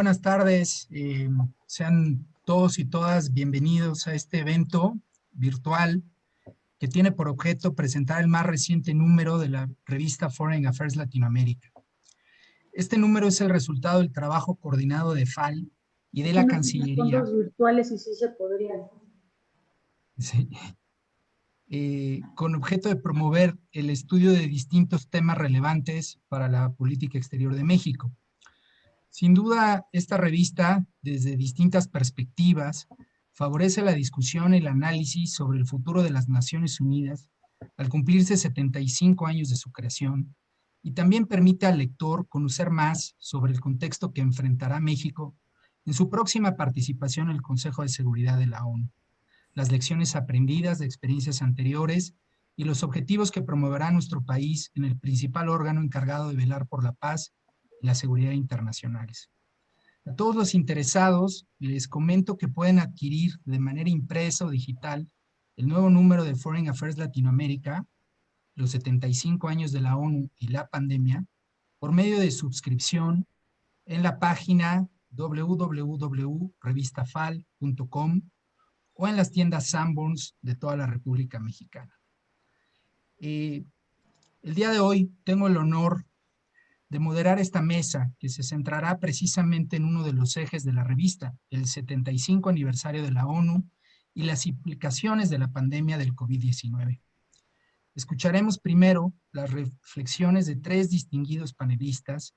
buenas tardes. Sean todos y todas bienvenidos a este evento virtual que tiene por objeto presentar el más reciente número de la revista Foreign Affairs Latinoamérica. Este número es el resultado del trabajo coordinado de FAL y de la Cancillería. Fondos virtuales y sí se podrían. Sí. Con objeto de promover el estudio de distintos temas relevantes para la política exterior de México. Sin duda, esta revista, desde distintas perspectivas, favorece la discusión y el análisis sobre el futuro de las Naciones Unidas al cumplirse 75 años de su creación, y también permite al lector conocer más sobre el contexto que enfrentará México en su próxima participación en el Consejo de Seguridad de la ONU, las lecciones aprendidas de experiencias anteriores y los objetivos que promoverá nuestro país en el principal órgano encargado de velar por la paz y la seguridad internacionales. A todos los interesados les comento que pueden adquirir de manera impresa o digital el nuevo número de Foreign Affairs Latinoamérica, los 75 años de la ONU y la pandemia, por medio de suscripción en la página www.revistafal.com o en las tiendas Sanborns de toda la República Mexicana. El día de hoy tengo el honor de moderar esta mesa que se centrará precisamente en uno de los ejes de la revista, el 75 aniversario de la ONU y las implicaciones de la pandemia del COVID-19. Escucharemos primero las reflexiones de tres distinguidos panelistas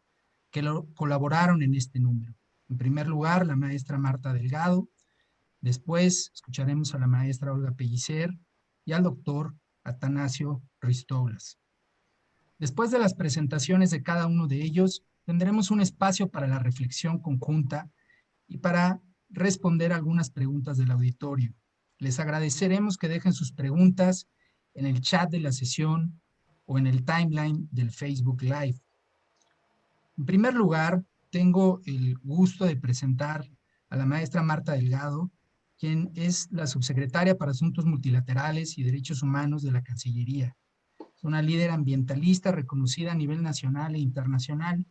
que colaboraron en este número. En primer lugar, la maestra Marta Delgado. Después escucharemos a la maestra Olga Pellicer y al doctor Atanasio Ristoulas. Después de las presentaciones de cada uno de ellos, tendremos un espacio para la reflexión conjunta y para responder algunas preguntas del auditorio. Les agradeceremos que dejen sus preguntas en el chat de la sesión o en el timeline del Facebook Live. En primer lugar, tengo el gusto de presentar a la maestra Marta Delgado, quien es la subsecretaria para Asuntos Multilaterales y Derechos Humanos de la Cancillería. Es una líder ambientalista reconocida a nivel nacional e internacional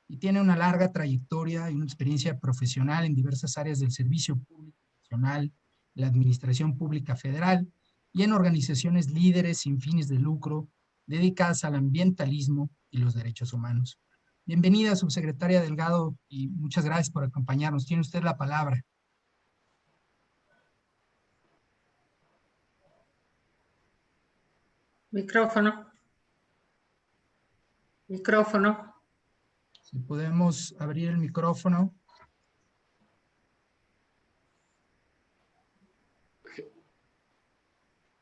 y tiene una larga trayectoria y una experiencia profesional en diversas áreas del servicio público nacional, la administración pública federal y en organizaciones líderes sin fines de lucro dedicadas al ambientalismo y los derechos humanos. Bienvenida, subsecretaria Delgado, y muchas gracias por acompañarnos. Tiene usted la palabra. Micrófono. Micrófono. Si podemos abrir el micrófono.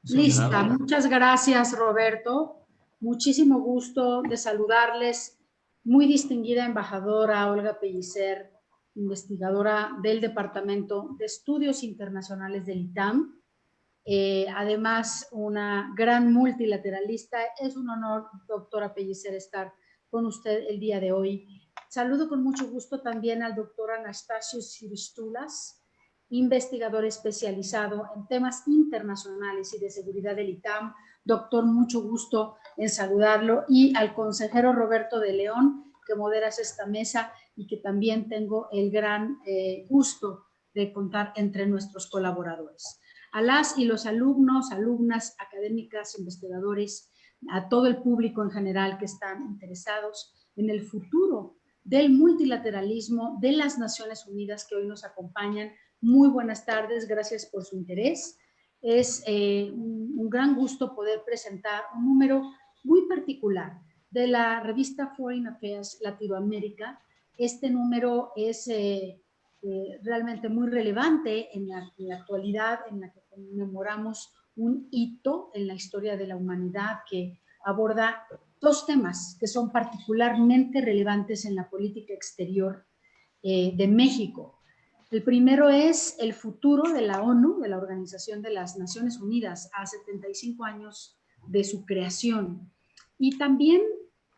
Lista. Muchas gracias, Roberto. Muchísimo gusto de saludarles. Muy distinguida embajadora Olga Pellicer, investigadora del Departamento de Estudios Internacionales del ITAM. Además, una gran multilateralista. Es un honor, doctora Pellicer, estar con usted el día de hoy. Saludo con mucho gusto también al doctor Anastasio Ristoulas, investigador especializado en temas internacionales y de seguridad del ITAM. Doctor, mucho gusto en saludarlo. Y al consejero Roberto de León, que moderas esta mesa y que también tengo el gran gusto de contar entre nuestros colaboradores. A las y los alumnos, alumnas, académicas, investigadores, a todo el público en general que están interesados en el futuro del multilateralismo de las Naciones Unidas que hoy nos acompañan. Muy buenas tardes, gracias por su interés. Es un gran gusto poder presentar un número muy particular de la revista Foreign Affairs Latinoamérica. Este número es realmente muy relevante en la actualidad, en la que conmemoramos un hito en la historia de la humanidad que aborda dos temas que son particularmente relevantes en la política exterior de México. El primero es el futuro de la ONU, de la Organización de las Naciones Unidas, a 75 años de su creación. Y también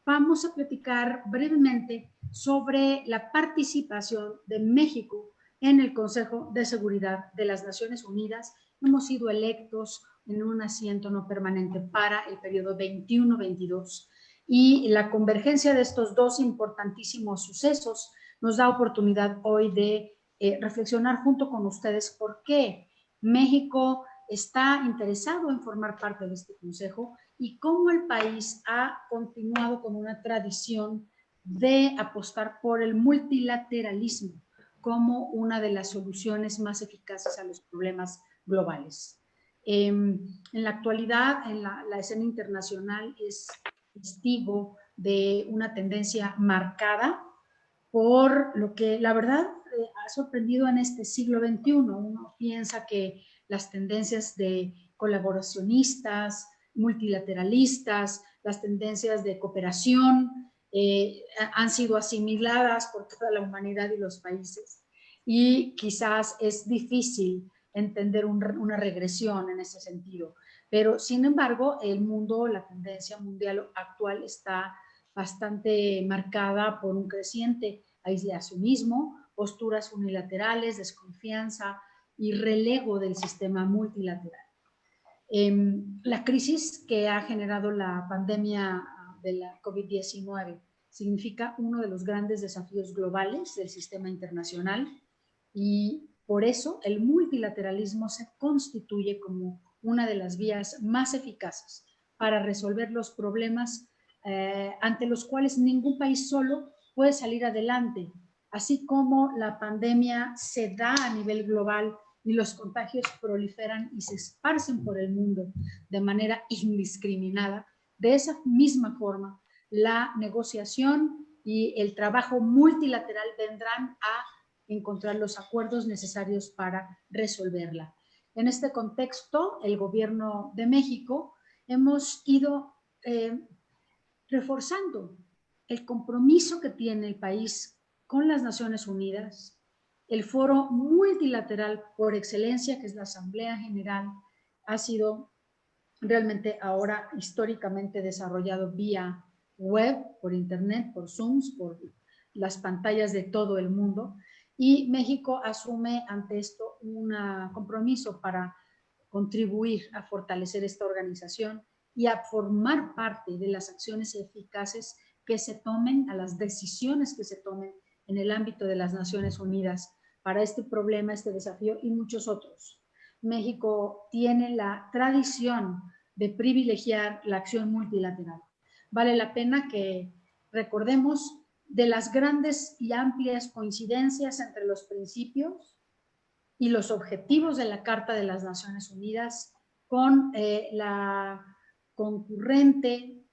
vamos a platicar brevemente sobre la participación de México en el Consejo de Seguridad de las Naciones Unidas. Hemos sido electos en un asiento no permanente para el periodo 21-22 y la convergencia de estos dos importantísimos sucesos nos da oportunidad hoy de reflexionar junto con ustedes por qué México está interesado en formar parte de este consejo y cómo el país ha continuado con una tradición de apostar por el multilateralismo como una de las soluciones más eficaces a los problemas globales. En la actualidad, en la escena internacional es testigo de una tendencia marcada por lo que la verdad ha sorprendido en este siglo XXI. Uno piensa que las tendencias de colaboracionistas, multilateralistas, las tendencias de cooperación han sido asimiladas por toda la humanidad y los países. Y quizás es difícil entender una regresión en ese sentido. Pero, sin embargo, el mundo, la tendencia mundial actual está bastante marcada por un creciente aislacionismo, posturas unilaterales, desconfianza y relego del sistema multilateral. La crisis que ha generado la pandemia de la COVID-19 significa uno de los grandes desafíos globales del sistema internacional y por eso el multilateralismo se constituye como una de las vías más eficaces para resolver los problemas ante los cuales ningún país solo puede salir adelante, así como la pandemia se da a nivel global y los contagios proliferan y se esparcen por el mundo de manera indiscriminada. De esa misma forma, la negociación y el trabajo multilateral vendrán a encontrar los acuerdos necesarios para resolverla. En este contexto, el gobierno de México hemos ido reforzando el compromiso que tiene el país con las Naciones Unidas, el foro multilateral por excelencia, que es la Asamblea General, ha sido realmente ahora históricamente desarrollado vía web, por internet, por Zooms, por las pantallas de todo el mundo. Y México asume ante esto un compromiso para contribuir a fortalecer esta organización y a formar parte de las acciones eficaces que se tomen, a las decisiones que se tomen en el ámbito de las Naciones Unidas para este problema, este desafío y muchos otros. México tiene la tradición de privilegiar la acción multilateral. Vale la pena que recordemos de las grandes y amplias coincidencias entre los principios y los objetivos de la Carta de las Naciones Unidas con la concurrente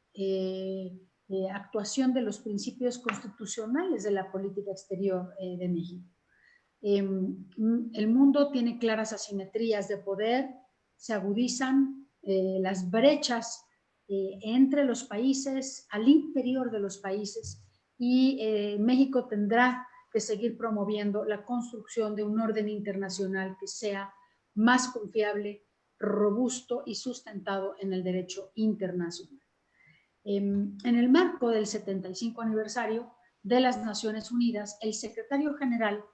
actuación de los principios constitucionales de la política exterior de México. El mundo tiene claras asimetrías de poder, se agudizan las brechas entre los países, al interior de los países, y México tendrá que seguir promoviendo la construcción de un orden internacional que sea más confiable, robusto y sustentado en el derecho internacional. En el marco del 75 aniversario de las Naciones Unidas, el secretario general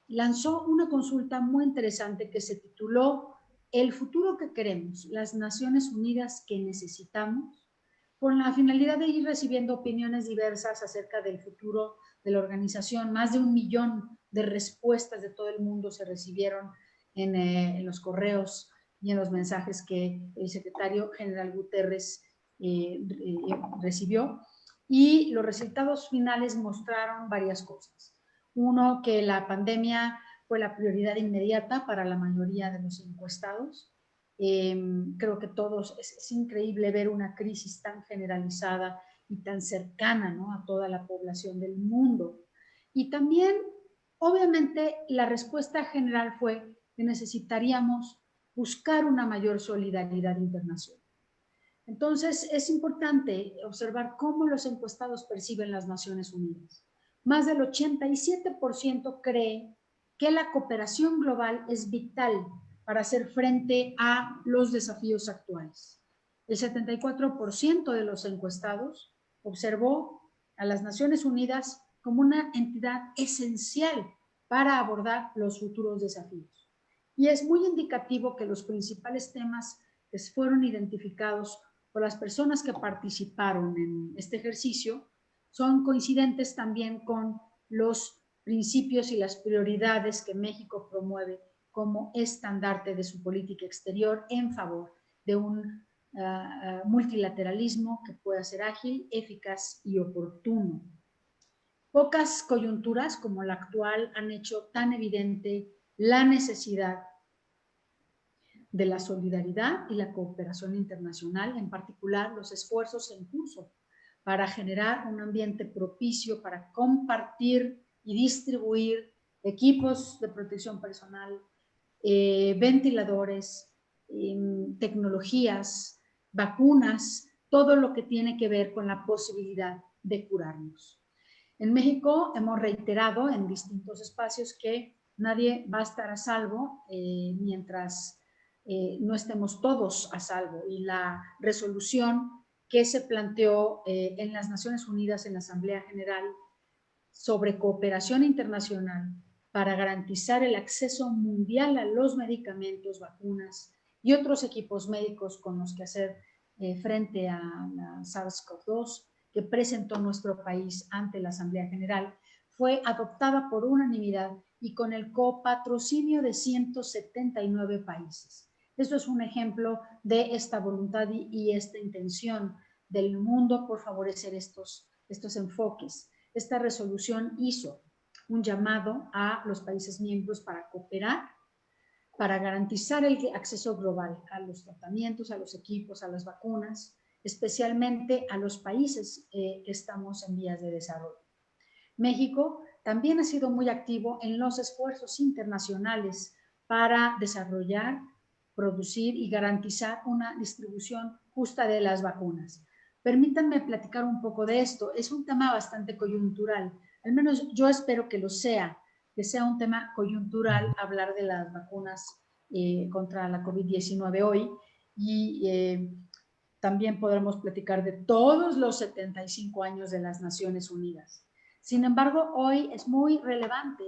lanzó una consulta muy interesante que se tituló El futuro que queremos, las Naciones Unidas que necesitamos, con la finalidad de ir recibiendo opiniones diversas acerca del futuro de la organización. Más de 1 millón de respuestas de todo el mundo se recibieron en los correos y en los mensajes que el secretario general Guterres recibió, y los resultados finales mostraron varias cosas. Uno, que la pandemia fue la prioridad inmediata para la mayoría de los encuestados. Creo que todos, es increíble ver una crisis tan generalizada y tan cercana, ¿no?, a toda la población del mundo. Y también, obviamente, la respuesta general fue que necesitaríamos buscar una mayor solidaridad internacional. Entonces, es importante observar cómo los encuestados perciben las Naciones Unidas. Más del 87% cree que la cooperación global es vital para hacer frente a los desafíos actuales. El 74% de los encuestados observó a las Naciones Unidas como una entidad esencial para abordar los futuros desafíos. Y es muy indicativo que los principales temas que fueron identificados por las personas que participaron en este ejercicio son coincidentes también con los principios y las prioridades que México promueve como estandarte de su política exterior en favor de un multilateralismo que pueda ser ágil, eficaz y oportuno. Pocas coyunturas como la actual han hecho tan evidente la necesidad de la solidaridad y la cooperación internacional, en particular los esfuerzos en curso para generar un ambiente propicio para compartir y distribuir equipos de protección personal, ventiladores, tecnologías, vacunas, todo lo que tiene que ver con la posibilidad de curarnos. En México hemos reiterado en distintos espacios que nadie va a estar a salvo mientras no estemos todos a salvo, y la resolución que se planteó en las Naciones Unidas en la Asamblea General sobre cooperación internacional para garantizar el acceso mundial a los medicamentos, vacunas y otros equipos médicos con los que hacer frente a la SARS-CoV-2 que presentó nuestro país ante la Asamblea General, fue adoptada por unanimidad y con el copatrocinio de 179 países. Esto es un ejemplo de esta voluntad y esta intención del mundo por favorecer estos enfoques. Esta resolución hizo un llamado a los países miembros para cooperar, para garantizar el acceso global a los tratamientos, a los equipos, a las vacunas, especialmente a los países que estamos en vías de desarrollo. México también ha sido muy activo en los esfuerzos internacionales para desarrollar, producir y garantizar una distribución justa de las vacunas. Permítanme platicar un poco de esto. Es un tema bastante coyuntural, al menos yo espero que lo sea, que sea un tema coyuntural hablar de las vacunas contra la COVID-19 hoy, y también podremos platicar de todos los 75 años de las Naciones Unidas. Sin embargo, hoy es muy relevante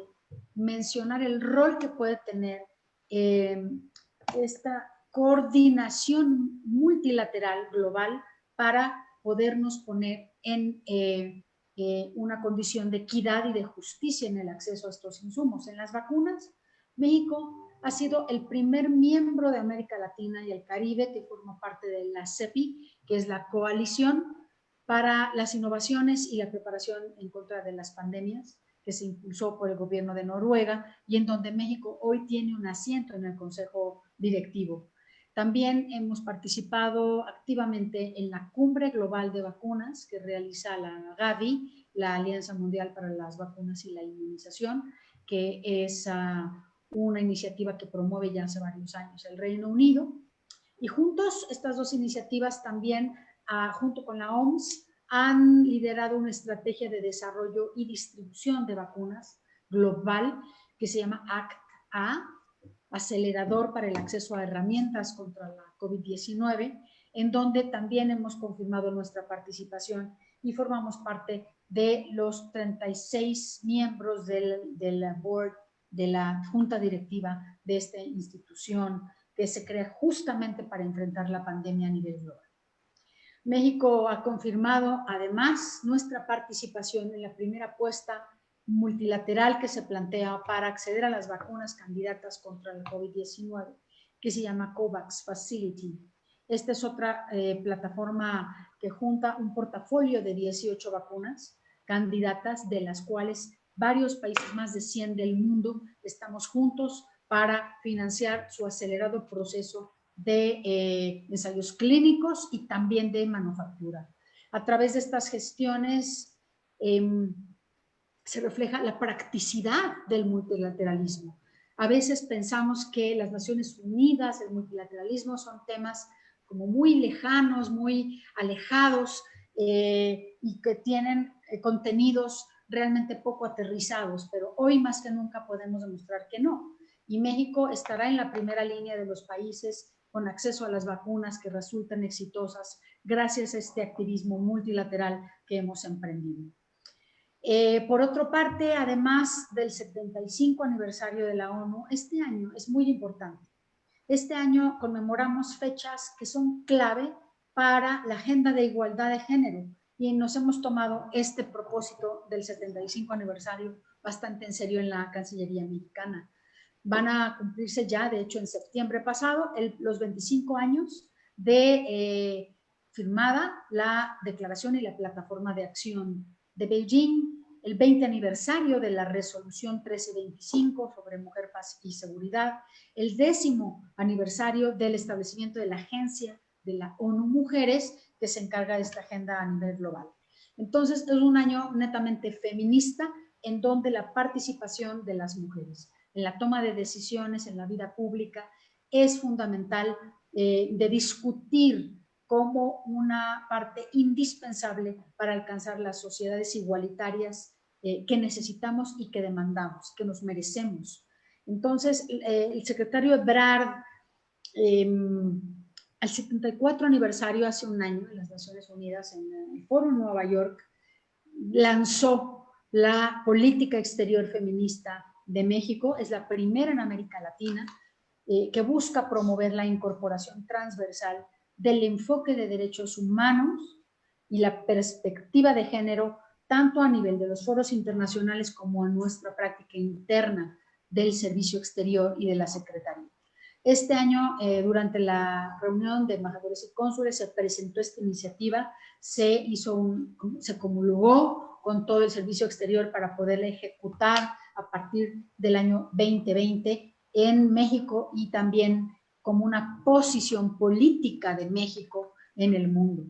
mencionar el rol que puede tener esta coordinación multilateral global para podernos poner en una condición de equidad y de justicia en el acceso a estos insumos. En las vacunas, México ha sido el primer miembro de América Latina y el Caribe que forma parte de la CEPI, que es la coalición para las innovaciones y la preparación en contra de las pandemias, que se impulsó por el gobierno de Noruega y en donde México hoy tiene un asiento en el Consejo Directivo. También hemos participado activamente en la Cumbre Global de Vacunas que realiza la Gavi, la Alianza Mundial para las Vacunas y la Inmunización, que es una iniciativa que promueve ya hace varios años el Reino Unido. Y juntos, estas dos iniciativas también, junto con la OMS, han liderado una estrategia de desarrollo y distribución de vacunas global que se llama ACT-A, acelerador para el acceso a herramientas contra la COVID-19, en donde también hemos confirmado nuestra participación y formamos parte de los 36 miembros del board, de la junta directiva de esta institución que se crea justamente para enfrentar la pandemia a nivel global. México ha confirmado además nuestra participación en la primera apuesta multilateral que se plantea para acceder a las vacunas candidatas contra la COVID-19, que se llama COVAX Facility. Esta es otra plataforma que junta un portafolio de 18 vacunas candidatas, de las cuales varios países, más de 100 del mundo, estamos juntos para financiar su acelerado proceso de ensayos clínicos y también de manufactura. A través de estas gestiones se refleja la practicidad del multilateralismo. A veces pensamos que las Naciones Unidas, el multilateralismo son temas como muy lejanos, muy alejados y que tienen contenidos realmente poco aterrizados, pero hoy más que nunca podemos demostrar que no. Y México estará en la primera línea de los países con acceso a las vacunas que resultan exitosas gracias a este activismo multilateral que hemos emprendido. Por otra parte, además del 75 aniversario de la ONU, este año es muy importante. Este año conmemoramos fechas que son clave para la agenda de igualdad de género y nos hemos tomado este propósito del 75 aniversario bastante en serio en la Cancillería mexicana. Van a cumplirse ya, de hecho, en septiembre pasado, los 25 años de firmada la Declaración y la Plataforma de Acción de Beijing, el 20 aniversario de la Resolución 1325 sobre Mujer, Paz y Seguridad, el 10º aniversario del establecimiento de la Agencia de la ONU Mujeres, que se encarga de esta agenda a nivel global. Entonces, es un año netamente feminista, en donde la participación de las mujeres en la toma de decisiones en la vida pública es fundamental de discutir como una parte indispensable para alcanzar las sociedades igualitarias que necesitamos y que demandamos, que nos merecemos. Entonces, el secretario Ebrard, al 74 aniversario, hace un año, en las Naciones Unidas, en el Foro Nueva York, lanzó la política exterior feminista de México. Es la primera en América Latina que busca promover la incorporación transversal del enfoque de derechos humanos y la perspectiva de género, tanto a nivel de los foros internacionales como en nuestra práctica interna del servicio exterior y de la Secretaría. Este año, durante la reunión de embajadores y cónsules, se presentó esta iniciativa, se comulgó con todo el servicio exterior para poderla ejecutar a partir del año 2020 en México y también como una posición política de México en el mundo.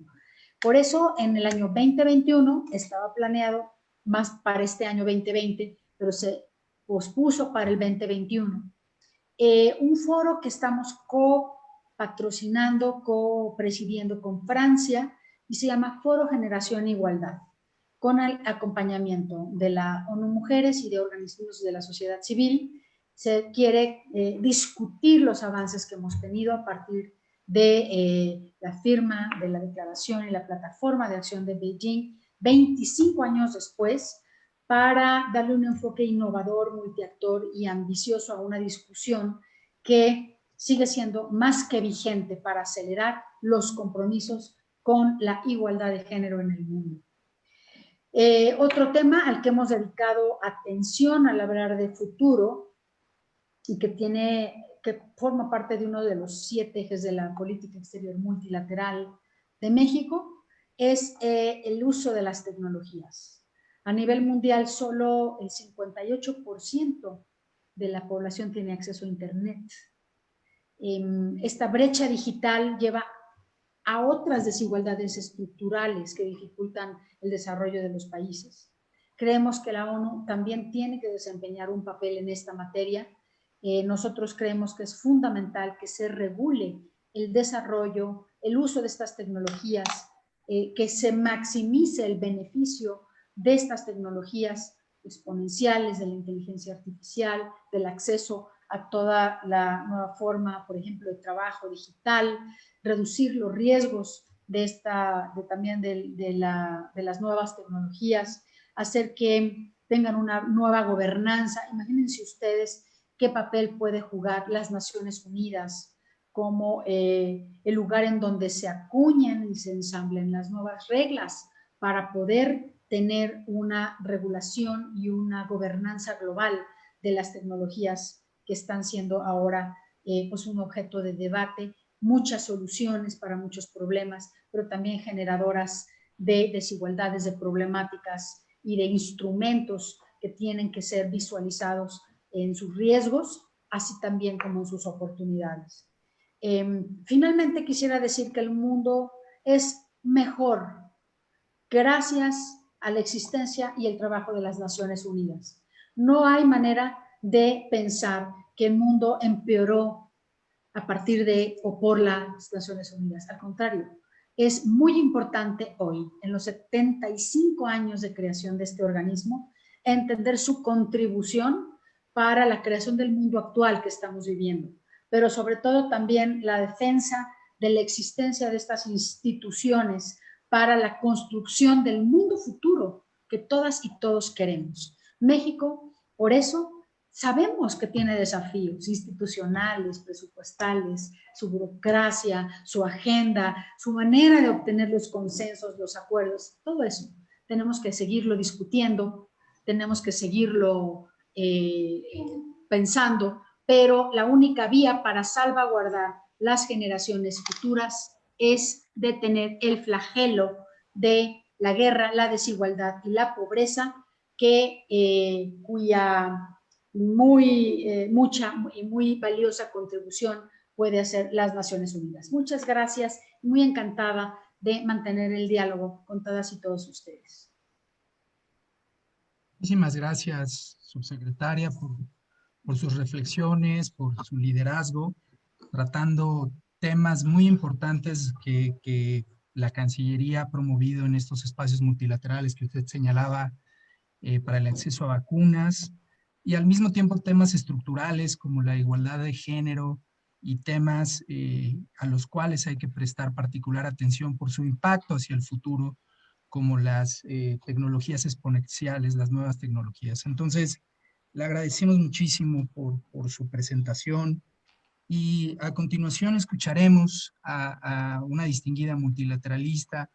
Por eso, en el año 2021 estaba planeado más para este año 2020, pero se pospuso para el 2021. Un foro que estamos co-patrocinando, co-presidiendo con Francia, y se llama Foro Generación e Igualdad, con el acompañamiento de la ONU Mujeres y de organismos de la sociedad civil. Se quiere discutir los avances que hemos tenido a partir de la firma de la Declaración y la Plataforma de Acción de Beijing, 25 años después, para darle un enfoque innovador, multiactor y ambicioso a una discusión que sigue siendo más que vigente para acelerar los compromisos con la igualdad de género en el mundo. Otro tema al que hemos dedicado atención al hablar de futuro y que forma parte de uno de los 7 ejes de la política exterior multilateral de México es el uso de las tecnologías. A nivel mundial, solo el 58% de la población tiene acceso a Internet. Esta brecha digital lleva a otras desigualdades estructurales que dificultan el desarrollo de los países. Creemos que la ONU también tiene que desempeñar un papel en esta materia. Nosotros creemos que es fundamental que se regule el desarrollo, el uso de estas tecnologías, que se maximice el beneficio de estas tecnologías exponenciales, de la inteligencia artificial, del acceso a toda la nueva forma, por ejemplo, de trabajo digital, reducir los riesgos también de las nuevas tecnologías, hacer que tengan una nueva gobernanza. Imagínense ustedes qué papel puede jugar las Naciones Unidas como el lugar en donde se acuñan y se ensamblen las nuevas reglas para poder tener una regulación y una gobernanza global de las tecnologías que están siendo ahora pues un objeto de debate, muchas soluciones para muchos problemas, pero también generadoras de desigualdades, de problemáticas y de instrumentos que tienen que ser visualizados en sus riesgos, así también como en sus oportunidades. Finalmente quisiera decir que el mundo es mejor gracias a la existencia y el trabajo de las Naciones Unidas. No hay manera de pensar que el mundo empeoró a partir de o por las Naciones Unidas. Al contrario, es muy importante hoy, en los 75 años de creación de este organismo, entender su contribución para la creación del mundo actual que estamos viviendo, pero sobre todo también la defensa de la existencia de estas instituciones para la construcción del mundo futuro que todas y todos queremos. México, por eso, sabemos que tiene desafíos institucionales, presupuestales, su burocracia, su agenda, su manera de obtener los consensos, los acuerdos, todo eso. Tenemos que seguirlo discutiendo tenemos que seguirlo pensando, pero la única vía para salvaguardar las generaciones futuras es detener el flagelo de la guerra, la desigualdad y la pobreza, cuya mucha y muy valiosa contribución puede hacer las Naciones Unidas. Muchas gracias, muy encantada de mantener el diálogo con todas y todos ustedes. Muchísimas gracias, subsecretaria, por sus reflexiones, por su liderazgo, tratando temas muy importantes que la Cancillería ha promovido en estos espacios multilaterales que usted señalaba, para el acceso a vacunas, y al mismo tiempo temas estructurales como la igualdad de género y temas a los cuales hay que prestar particular atención por su impacto hacia el futuro, como las tecnologías exponenciales, las nuevas tecnologías. Entonces, le agradecemos muchísimo por su presentación, y a continuación escucharemos a una distinguida multilateralista,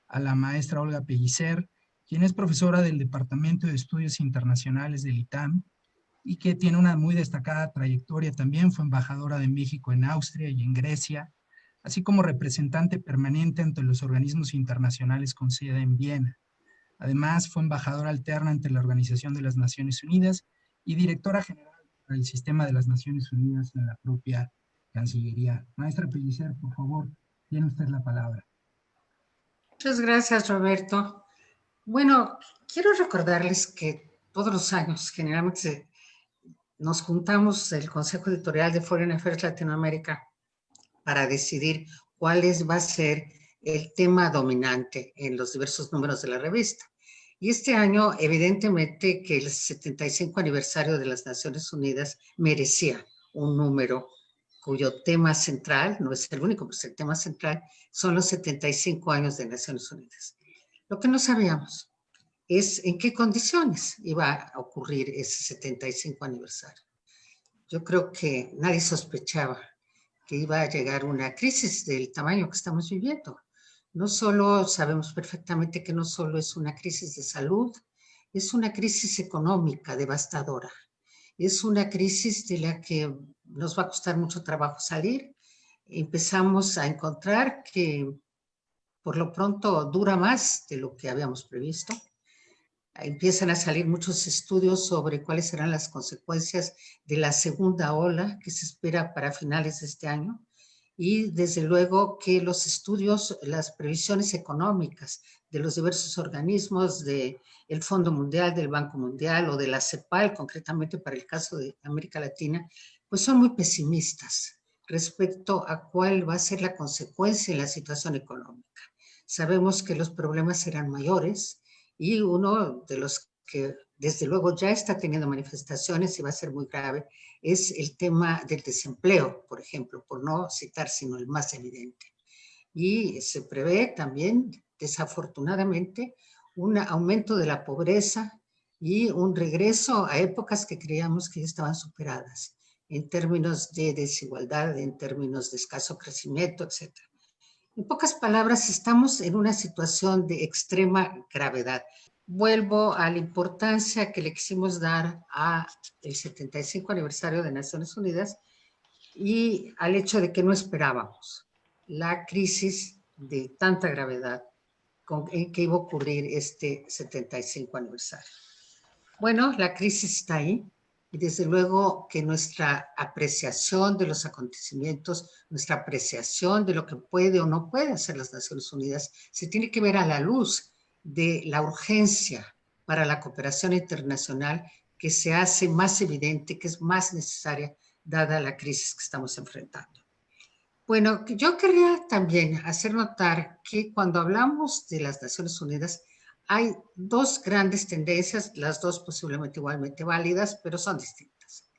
a la maestra Olga Pellicer, quien es profesora del Departamento de Estudios Internacionales del ITAM y que tiene una muy destacada trayectoria también. Fue embajadora de México en Austria y en Grecia, así como representante permanente ante los organismos internacionales con sede en Viena. Además, fue embajadora alterna ante la Organización de las Naciones Unidas y directora general del Sistema de las Naciones Unidas en la propia Cancillería. Maestra Pellicer, por favor, tiene usted la palabra. Muchas gracias, Roberto. Bueno, quiero recordarles que todos los años generalmente nos juntamos el Consejo Editorial de Foreign Affairs Latinoamérica para decidir cuál va a ser el tema dominante en los diversos números de la revista. Y este año, evidentemente, que el 75 aniversario de las Naciones Unidas merecía un número cuyo tema central, no es el único, pero el tema central, son los 75 años de Naciones Unidas. Lo que no sabíamos es en qué condiciones iba a ocurrir ese 75 aniversario. Yo creo que nadie sospechaba que iba a llegar una crisis del tamaño que estamos viviendo. No solo sabemos perfectamente que no solo es una crisis de salud, es una crisis económica devastadora. Es una crisis de la que nos va a costar mucho trabajo salir. Empezamos a encontrar que por lo pronto dura más de lo que habíamos previsto. Empiezan a salir muchos estudios sobre cuáles serán las consecuencias de la segunda ola que se espera para finales de este año. Y desde luego que los estudios, las previsiones económicas de los diversos organismos del Fondo Mundial, del Banco Mundial o de la CEPAL, concretamente para el caso de América Latina, pues son muy pesimistas respecto a cuál va a ser la consecuencia en la situación económica. Sabemos que los problemas serán mayores y uno de los que desde luego ya está teniendo manifestaciones y va a ser muy grave es el tema del desempleo, por ejemplo, por no citar sino el más evidente. Y se prevé también, desafortunadamente, un aumento de la pobreza y un regreso a épocas que creíamos que ya estaban superadas en términos de desigualdad, en términos de escaso crecimiento, etc. En pocas palabras, estamos en una situación de extrema gravedad. Vuelvo a la importancia que le quisimos dar al 75 aniversario de Naciones Unidas y al hecho de que no esperábamos la crisis de tanta gravedad en que iba a ocurrir este 75 aniversario. Bueno, la crisis está ahí y desde luego que nuestra apreciación de los acontecimientos, nuestra apreciación de lo que puede o no puede hacer las Naciones Unidas se tiene que ver a la luz de la urgencia para la cooperación internacional que se hace más evidente, que es más necesaria dada la crisis que estamos enfrentando. Bueno, yo quería también hacer notar que cuando hablamos de las Naciones Unidas hay dos grandes tendencias, las dos posiblemente igualmente válidas, pero son distintas.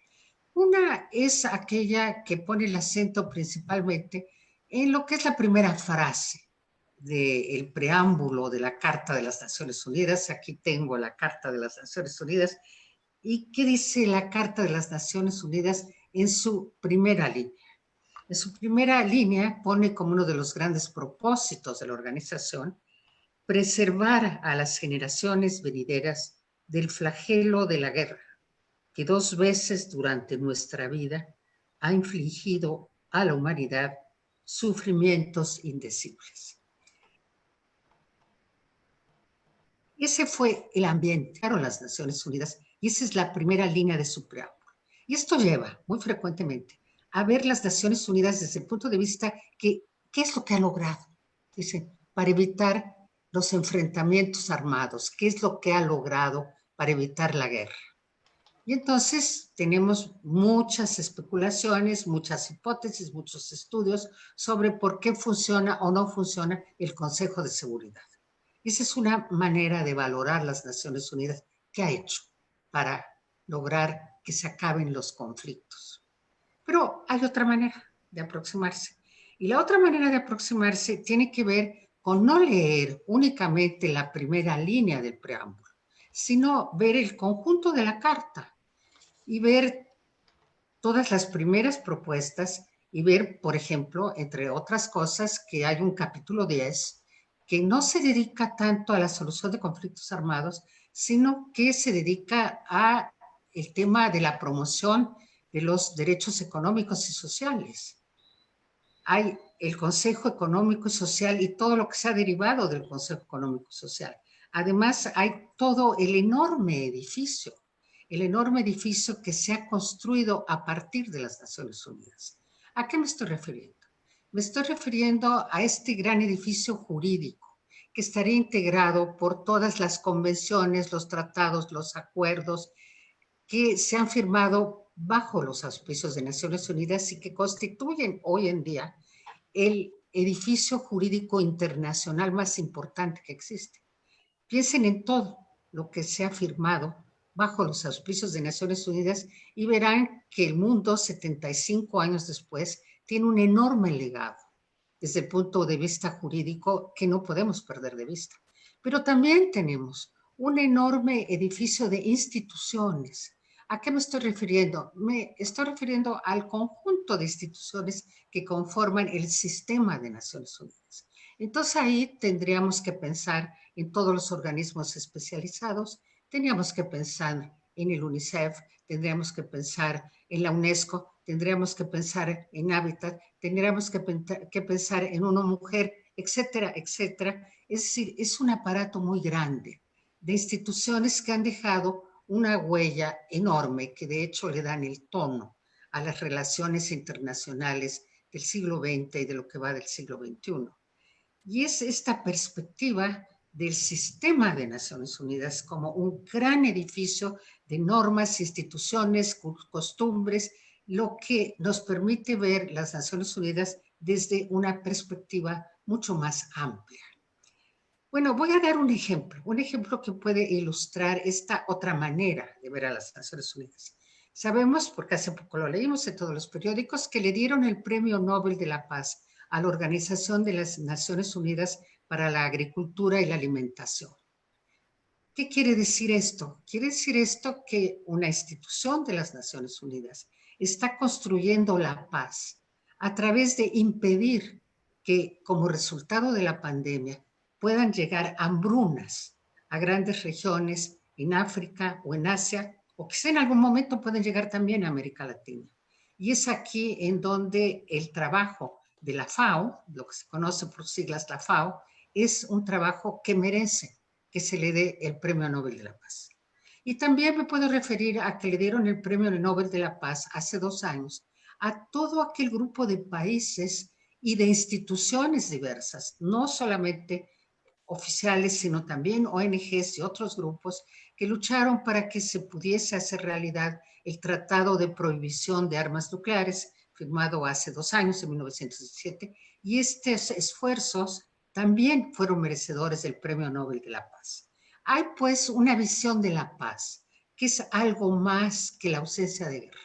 Una es aquella que pone el acento principalmente en lo que es la primera frase del preámbulo de la Carta de las Naciones Unidas. Aquí tengo la Carta de las Naciones Unidas. ¿Y qué dice la Carta de las Naciones Unidas en su primera línea? En su primera línea pone como uno de los grandes propósitos de la organización preservar a las generaciones venideras del flagelo de la guerra, que 2 veces durante nuestra vida ha infligido a la humanidad sufrimientos indecibles. Ese fue el ambiente, claro, las Naciones Unidas, y esa es la primera línea de su preámbulo. Y esto lleva muy frecuentemente a ver las Naciones Unidas desde el punto de vista que, ¿qué es lo que ha logrado? Dicen, para evitar los enfrentamientos armados, ¿qué es lo que ha logrado para evitar la guerra? Y entonces tenemos muchas especulaciones, muchas hipótesis, muchos estudios sobre por qué funciona o no funciona el Consejo de Seguridad. Esa es una manera de valorar las Naciones Unidas que ha hecho para lograr que se acaben los conflictos. Pero hay otra manera de aproximarse. Y la otra manera de aproximarse tiene que ver con no leer únicamente la primera línea del preámbulo, sino ver el conjunto de la carta y ver todas las primeras propuestas y ver, por ejemplo, entre otras cosas, que hay un capítulo 10 que no se dedica tanto a la solución de conflictos armados, sino que se dedica a el tema de la promoción de los derechos económicos y sociales. Hay el Consejo Económico y Social y todo lo que se ha derivado del Consejo Económico y Social. Además, hay todo el enorme edificio que se ha construido a partir de las Naciones Unidas. ¿A qué me estoy refiriendo? Me estoy refiriendo a este gran edificio jurídico que estaría integrado por todas las convenciones, los tratados, los acuerdos que se han firmado bajo los auspicios de Naciones Unidas y que constituyen hoy en día el edificio jurídico internacional más importante que existe. Piensen en todo lo que se ha firmado bajo los auspicios de Naciones Unidas y verán que el mundo, 75 años después, tiene un enorme legado desde el punto de vista jurídico que no podemos perder de vista. Pero también tenemos un enorme edificio de instituciones. ¿A qué me estoy refiriendo? Me estoy refiriendo al conjunto de instituciones que conforman el sistema de Naciones Unidas. Entonces ahí tendríamos que pensar en todos los organismos especializados, tendríamos que pensar en el UNICEF, tendríamos que pensar en la UNESCO, tendríamos que pensar en Hábitat, tendríamos que pensar en una mujer, etcétera, etcétera. Es decir, es un aparato muy grande de instituciones que han dejado una huella enorme, que de hecho le dan el tono a las relaciones internacionales del siglo XX y de lo que va del siglo XXI. Y es esta perspectiva del sistema de Naciones Unidas como un gran edificio de normas, instituciones, costumbres, lo que nos permite ver las Naciones Unidas desde una perspectiva mucho más amplia. Bueno, voy a dar un ejemplo que puede ilustrar esta otra manera de ver a las Naciones Unidas. Sabemos, porque hace poco lo leímos en todos los periódicos, que le dieron el Premio Nobel de la Paz a la Organización de las Naciones Unidas para la Agricultura y la Alimentación. ¿Qué quiere decir esto? Quiere decir esto que una institución de las Naciones Unidas está construyendo la paz a través de impedir que, como resultado de la pandemia, puedan llegar hambrunas a grandes regiones en África o en Asia, o quizá en algún momento pueden llegar también a América Latina. Y es aquí en donde el trabajo de la FAO, lo que se conoce por siglas la FAO, es un trabajo que merece que se le dé el Premio Nobel de la Paz. Y también me puedo referir a que le dieron el Premio Nobel de la Paz hace 2 años a todo aquel grupo de países y de instituciones diversas, no solamente oficiales, sino también ONGs y otros grupos que lucharon para que se pudiese hacer realidad el Tratado de Prohibición de Armas Nucleares, firmado hace 2 años, en 1917, y estos esfuerzos también fueron merecedores del Premio Nobel de la Paz. Hay pues una visión de la paz, que es algo más que la ausencia de guerra.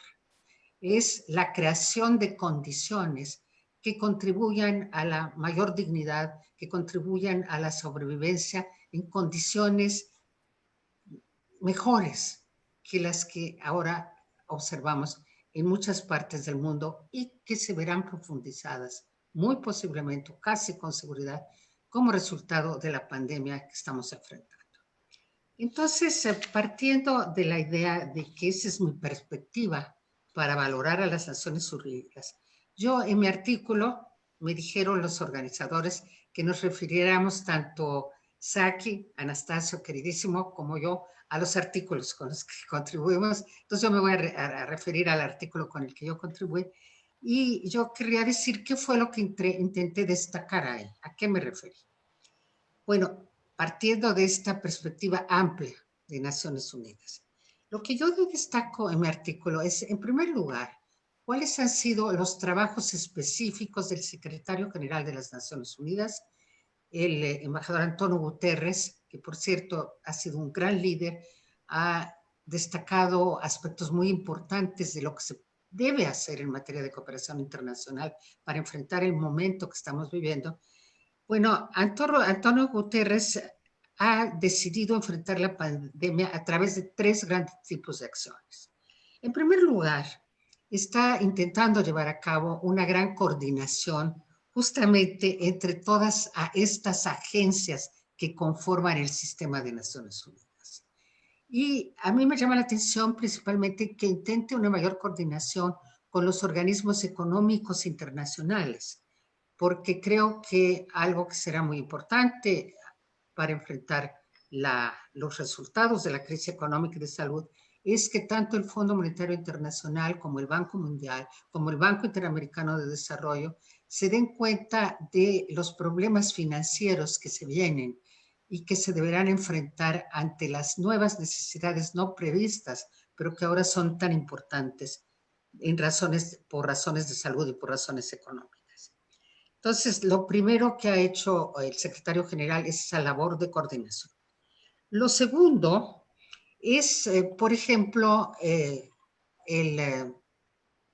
Es la creación de condiciones que contribuyan a la mayor dignidad, que contribuyan a la sobrevivencia en condiciones mejores que las que ahora observamos en muchas partes del mundo y que se verán profundizadas muy posiblemente, casi con seguridad, como resultado de la pandemia que estamos enfrentando. Entonces, partiendo de la idea de que esa es mi perspectiva para valorar a las Naciones Unidas, yo en mi artículo me dijeron los organizadores que nos refiriéramos tanto Saki, Anastasio, queridísimo, como yo, a los artículos con los que contribuimos. Entonces yo me voy a referir al artículo con el que yo contribuí. Y yo querría decir qué fue lo que intenté destacar ahí. ¿A qué me referí? Bueno, partiendo de esta perspectiva amplia de Naciones Unidas, lo que yo destaco en mi artículo es, en primer lugar, cuáles han sido los trabajos específicos del secretario general de las Naciones Unidas, el embajador Antonio Guterres, que por cierto ha sido un gran líder, ha destacado aspectos muy importantes de lo que se debe hacer en materia de cooperación internacional para enfrentar el momento que estamos viviendo. Bueno, Antonio Guterres ha decidido enfrentar la pandemia a través de tres grandes tipos de acciones. En primer lugar, está intentando llevar a cabo una gran coordinación justamente entre todas estas agencias que conforman el sistema de Naciones Unidas. Y a mí me llama la atención principalmente que intente una mayor coordinación con los organismos económicos internacionales, porque creo que algo que será muy importante para enfrentar los resultados de la crisis económica y de salud es que tanto el Fondo Monetario Internacional como el Banco Mundial, como el Banco Interamericano de Desarrollo, se den cuenta de los problemas financieros que se vienen y que se deberán enfrentar ante las nuevas necesidades no previstas, pero que ahora son tan importantes por razones de salud y por razones económicas. Entonces, lo primero que ha hecho el secretario general es esa labor de coordinación. Lo segundo es, por ejemplo,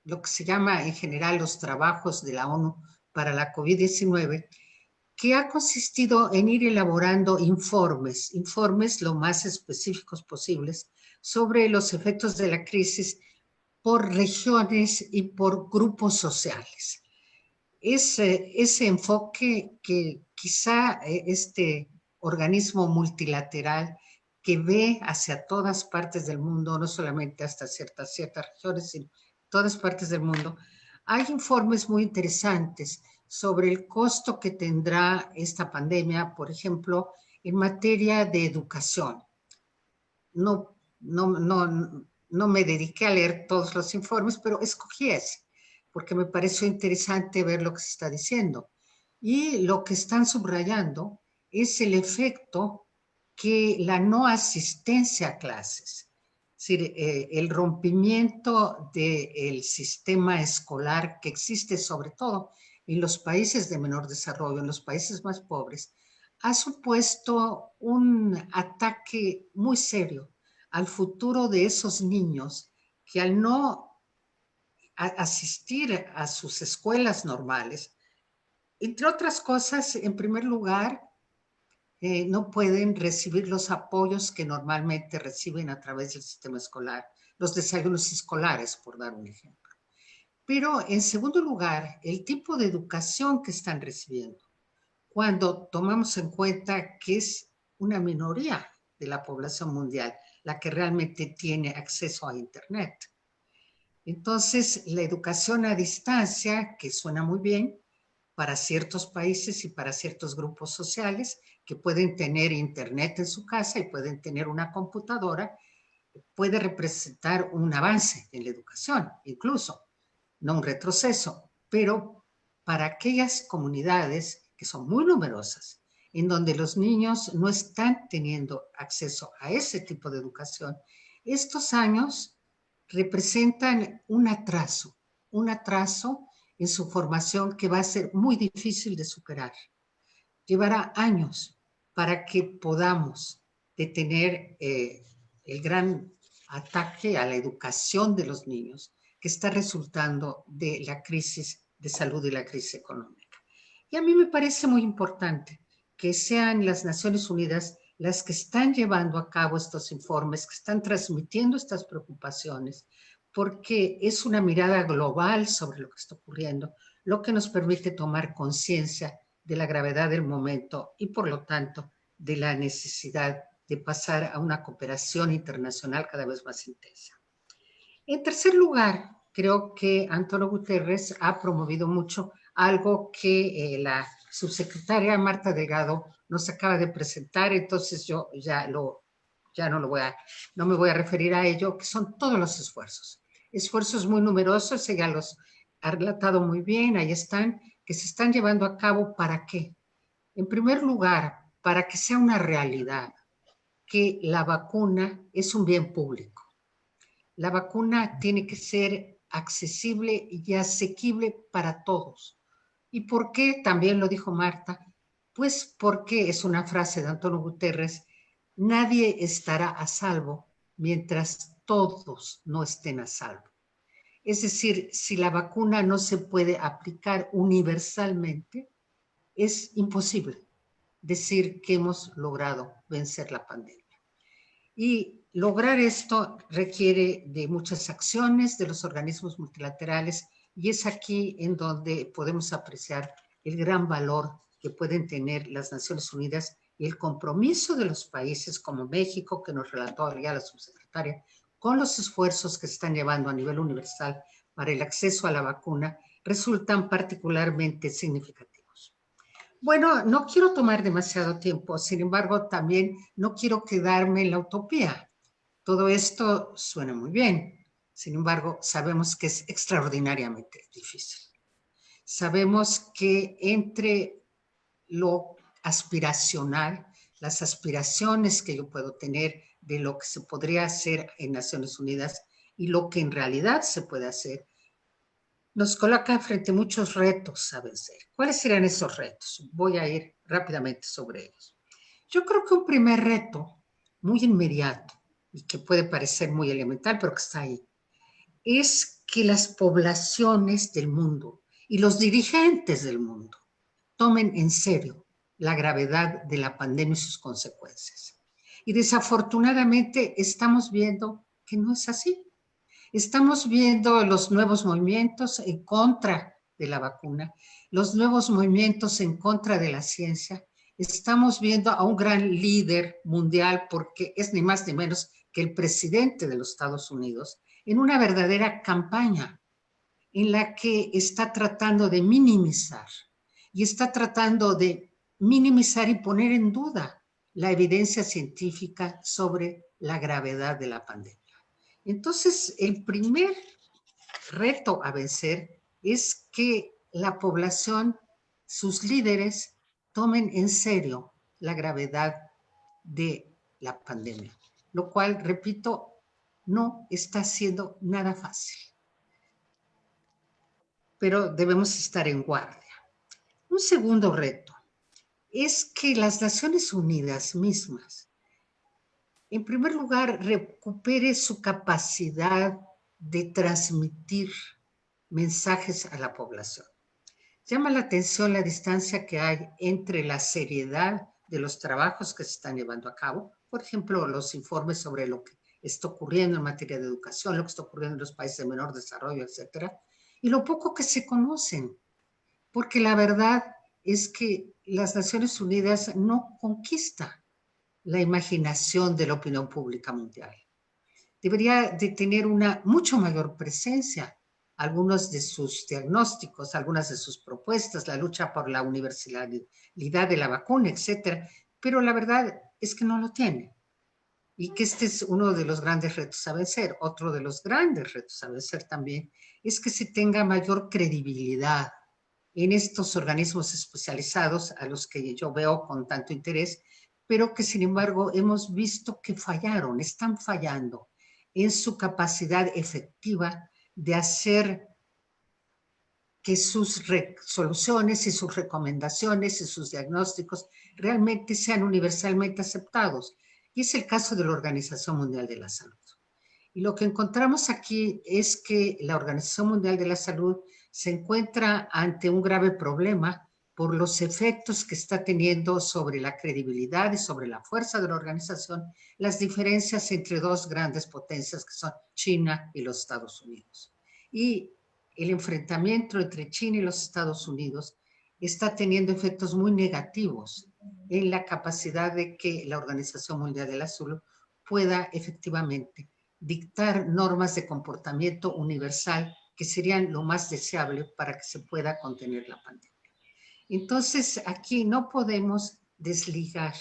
lo que se llama en general los trabajos de la ONU para la COVID-19, que ha consistido en ir elaborando informes lo más específicos posibles sobre los efectos de la crisis por regiones y por grupos sociales. Ese enfoque que quizá este organismo multilateral que ve hacia todas partes del mundo, no solamente hasta ciertas regiones, sino todas partes del mundo, hay informes muy interesantes sobre el costo que tendrá esta pandemia, por ejemplo, en materia de educación. No me dediqué a leer todos los informes, pero escogí ese, porque me pareció interesante ver lo que se está diciendo. Y lo que están subrayando es el efecto que la no asistencia a clases, es decir, el rompimiento del sistema escolar que existe sobre todo en los países de menor desarrollo, en los países más pobres, ha supuesto un ataque muy serio al futuro de esos niños que al no asistir a sus escuelas normales, entre otras cosas, en primer lugar, no pueden recibir los apoyos que normalmente reciben a través del sistema escolar, los desayunos escolares, por dar un ejemplo. Pero, en segundo lugar, el tipo de educación que están recibiendo, cuando tomamos en cuenta que es una minoría de la población mundial la que realmente tiene acceso a Internet. Entonces, la educación a distancia, que suena muy bien para ciertos países y para ciertos grupos sociales que pueden tener Internet en su casa y pueden tener una computadora, puede representar un avance en la educación, incluso, no un retroceso, pero para aquellas comunidades que son muy numerosas, en donde los niños no están teniendo acceso a ese tipo de educación, estos años representan un atraso en su formación que va a ser muy difícil de superar. Llevará años para que podamos detener el gran ataque a la educación de los niños que está resultando de la crisis de salud y la crisis económica. Y a mí me parece muy importante que sean las Naciones Unidas las que están llevando a cabo estos informes, que están transmitiendo estas preocupaciones, porque es una mirada global sobre lo que está ocurriendo, lo que nos permite tomar conciencia de la gravedad del momento y, por lo tanto, de la necesidad de pasar a una cooperación internacional cada vez más intensa. En tercer lugar, creo que Antonio Guterres ha promovido mucho algo que la subsecretaria Marta Delgado nos acaba de presentar, entonces yo no me voy a referir a ello, que son todos los esfuerzos. Esfuerzos muy numerosos, ella los ha relatado muy bien, ahí están, que se están llevando a cabo. ¿Para qué? En primer lugar, para que sea una realidad que la vacuna es un bien público. La vacuna tiene que ser accesible y asequible para todos. ¿Y por qué? También lo dijo Marta. Pues porque es una frase de Antonio Guterres: nadie estará a salvo mientras todos no estén a salvo. Es decir, si la vacuna no se puede aplicar universalmente, es imposible decir que hemos logrado vencer la pandemia. Y lograr esto requiere de muchas acciones de los organismos multilaterales, y es aquí en donde podemos apreciar el gran valor que pueden tener las Naciones Unidas y el compromiso de los países como México, que nos relató ya la subsecretaria, con los esfuerzos que se están llevando a nivel universal para el acceso a la vacuna, resultan particularmente significativos. Bueno, no quiero tomar demasiado tiempo, sin embargo, también no quiero quedarme en la utopía. Todo esto suena muy bien, sin embargo, sabemos que es extraordinariamente difícil. Sabemos que entre lo aspiracional, las aspiraciones que yo puedo tener de lo que se podría hacer en Naciones Unidas y lo que en realidad se puede hacer, nos coloca frente a muchos retos a vencer. ¿Cuáles serán esos retos? Voy a ir rápidamente sobre ellos. Yo creo que un primer reto muy inmediato y que puede parecer muy elemental, pero que está ahí, es que las poblaciones del mundo y los dirigentes del mundo tomen en serio la gravedad de la pandemia y sus consecuencias. Y desafortunadamente estamos viendo que no es así. Estamos viendo los nuevos movimientos en contra de la vacuna, los nuevos movimientos en contra de la ciencia. Estamos viendo a un gran líder mundial, porque es ni más ni menos que el presidente de los Estados Unidos, en una verdadera campaña en la que está tratando de minimizar y poner en duda la evidencia científica sobre la gravedad de la pandemia. Entonces, el primer reto a vencer es que la población, sus líderes, tomen en serio la gravedad de la pandemia, lo cual, repito, no está siendo nada fácil. Pero debemos estar en guardia. Un segundo reto es que las Naciones Unidas mismas, en primer lugar, recupere su capacidad de transmitir mensajes a la población. Llama la atención la distancia que hay entre la seriedad de los trabajos que se están llevando a cabo, por ejemplo, los informes sobre lo que está ocurriendo en materia de educación, lo que está ocurriendo en los países de menor desarrollo, etcétera, y lo poco que se conocen, porque la verdad es que las Naciones Unidas no conquista la imaginación de la opinión pública mundial. Debería de tener una mucho mayor presencia. Algunos de sus diagnósticos, algunas de sus propuestas, la lucha por la universalidad de la vacuna, etcétera, pero la verdad es que no lo tiene. Y que este es uno de los grandes retos a vencer. Otro de los grandes retos a vencer también es que se tenga mayor credibilidad en estos organismos especializados a los que yo veo con tanto interés, pero que sin embargo hemos visto que fallaron, están fallando en su capacidad efectiva de hacer que sus soluciones y sus recomendaciones y sus diagnósticos realmente sean universalmente aceptados. Y es el caso de la Organización Mundial de la Salud. Y lo que encontramos aquí es que la Organización Mundial de la Salud se encuentra ante un grave problema por los efectos que está teniendo sobre la credibilidad y sobre la fuerza de la organización, las diferencias entre dos grandes potencias que son China y los Estados Unidos. Y el enfrentamiento entre China y los Estados Unidos está teniendo efectos muy negativos en la capacidad de que la Organización Mundial de la Salud pueda efectivamente dictar normas de comportamiento universal que serían lo más deseable para que se pueda contener la pandemia. Entonces, aquí no podemos desligar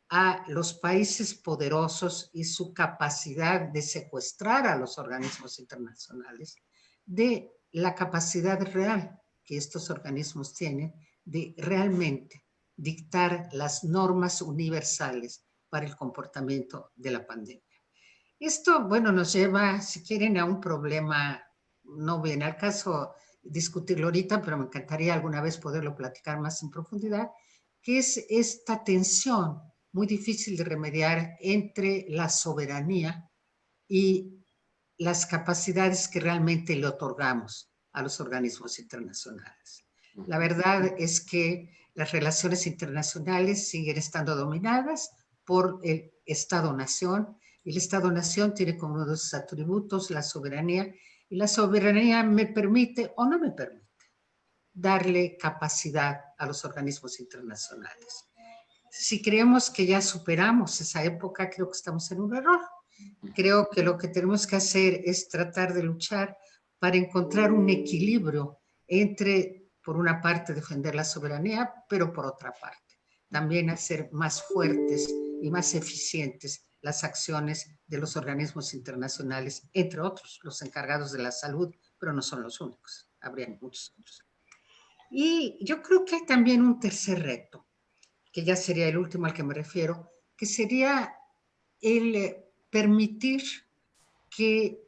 a los países poderosos y su capacidad de secuestrar a los organismos internacionales de la capacidad real que estos organismos tienen de realmente dictar las normas universales para el comportamiento de la pandemia. Esto, bueno, nos lleva, si quieren, a un problema, no viene al caso discutirlo ahorita, pero me encantaría alguna vez poderlo platicar más en profundidad, que es esta tensión muy difícil de remediar entre la soberanía y las capacidades que realmente le otorgamos a los organismos internacionales. La verdad es que las relaciones internacionales siguen estando dominadas por el Estado-Nación. El Estado-Nación tiene como uno de sus atributos la soberanía, y la soberanía me permite o no me permite darle capacidad a los organismos internacionales. Si creemos que ya superamos esa época, creo que estamos en un error. Creo que lo que tenemos que hacer es tratar de luchar para encontrar un equilibrio entre, por una parte, defender la soberanía, pero por otra parte, también hacer más fuertes y más eficientes las acciones de los organismos internacionales, entre otros, los encargados de la salud, pero no son los únicos, habría muchos otros. Y yo creo que hay también un tercer reto, que ya sería el último al que me refiero, que sería el permitir que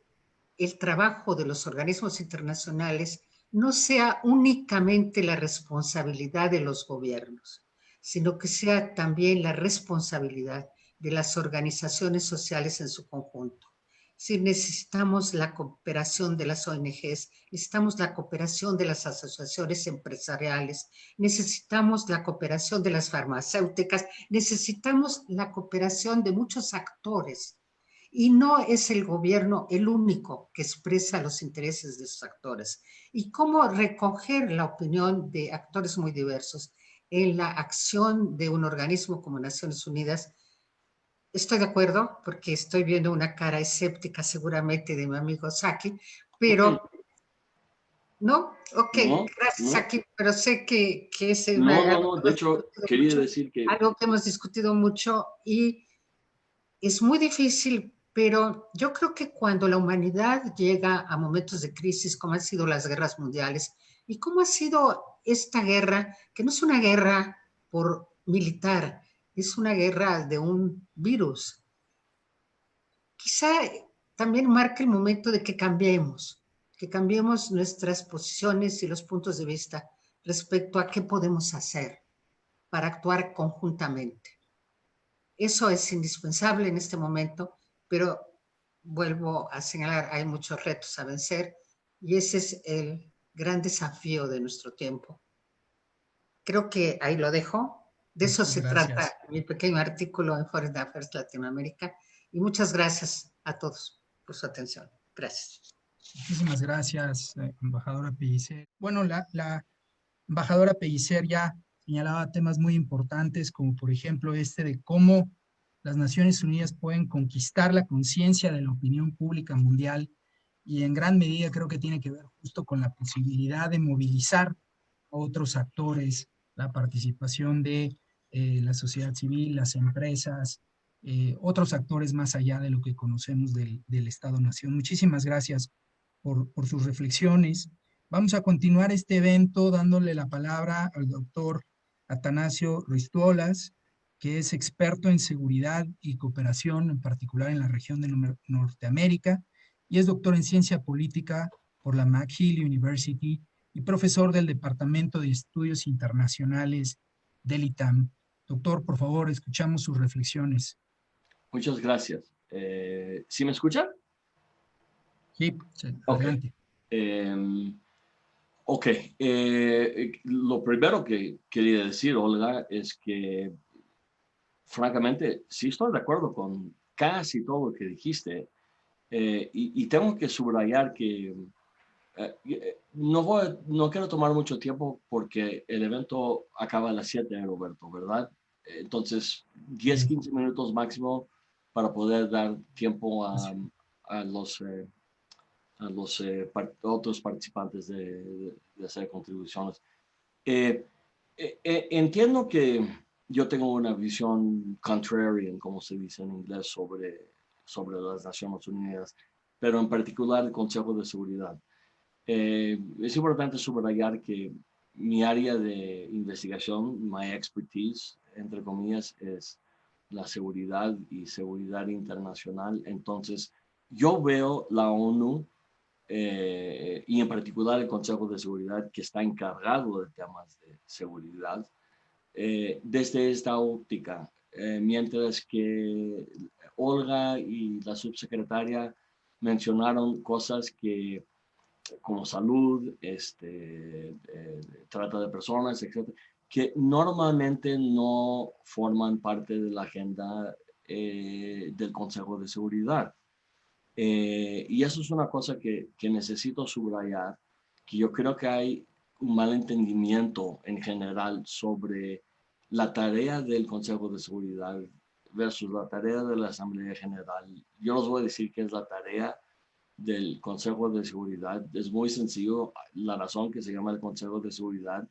el trabajo de los organismos internacionales no sea únicamente la responsabilidad de los gobiernos, sino que sea también la responsabilidad de las organizaciones sociales en su conjunto. Si necesitamos la cooperación de las ONGs, necesitamos la cooperación de las asociaciones empresariales, necesitamos la cooperación de las farmacéuticas, necesitamos la cooperación de muchos actores. Y no es el gobierno el único que expresa los intereses de sus actores. Y cómo recoger la opinión de actores muy diversos en la acción de un organismo como Naciones Unidas. Estoy de acuerdo, porque estoy viendo una cara escéptica seguramente de mi amigo Saki, pero... Okay. ¿No? Ok, No, gracias, no. Saki, pero sé que es No, de hecho, quería decir que... algo que hemos discutido mucho y es muy difícil, pero yo creo que cuando la humanidad llega a momentos de crisis, como han sido las guerras mundiales, y cómo ha sido esta guerra, que no es una guerra por militar, es una guerra de un virus, quizá también marca el momento de que cambiemos nuestras posiciones y los puntos de vista respecto a qué podemos hacer para actuar conjuntamente. Eso es indispensable en este momento, pero vuelvo a señalar, hay muchos retos a vencer y ese es el gran desafío de nuestro tiempo. Creo que ahí lo dejo. De eso se trata mi pequeño artículo en Foreign Affairs Latinoamérica y muchas gracias a todos por su atención. Gracias. Muchísimas gracias, embajadora Pellicer. Bueno, la embajadora Pellicer ya señalaba temas muy importantes, como por ejemplo este de cómo las Naciones Unidas pueden conquistar la conciencia de la opinión pública mundial, y en gran medida creo que tiene que ver justo con la posibilidad de movilizar a otros actores, la participación de la sociedad civil, las empresas, otros actores más allá de lo que conocemos del Estado-Nación. Muchísimas gracias por sus reflexiones. Vamos a continuar este evento dándole la palabra al doctor Atanasio Ruiz-Tuolas, que es experto en seguridad y cooperación, en particular en la región de Norteamérica, y es doctor en ciencia política por la McGill University y profesor del Departamento de Estudios Internacionales del ITAM. Doctor, por favor, escuchamos sus reflexiones. Muchas gracias. ¿Sí me escuchan? Sí, adelante. Ok, lo primero que quería decir, Olga, es que francamente sí estoy de acuerdo con casi todo lo que dijiste, y tengo que subrayar que no quiero tomar mucho tiempo porque el evento acaba a las 7, Roberto, ¿verdad? Entonces, 10, 15 minutos máximo para poder dar tiempo a los otros participantes de hacer contribuciones. Entiendo que yo tengo una visión contrarian, como se dice en inglés, sobre las Naciones Unidas, pero en particular el Consejo de Seguridad. Es importante subrayar que mi área de investigación, my expertise, entre comillas, es la seguridad y seguridad internacional. Entonces, yo veo la ONU y en particular el Consejo de Seguridad, que está encargado de temas de seguridad, desde esta óptica, mientras que Olga y la subsecretaria mencionaron cosas que como salud, trata de personas, etcétera, que normalmente no forman parte de la agenda del Consejo de Seguridad. Y eso es una cosa que necesito subrayar, que yo creo que hay un mal entendimiento en general sobre la tarea del Consejo de Seguridad versus la tarea de la Asamblea General. Yo les voy a decir que es la tarea del Consejo de Seguridad. Es muy sencillo. La razón que se llama el Consejo de Seguridad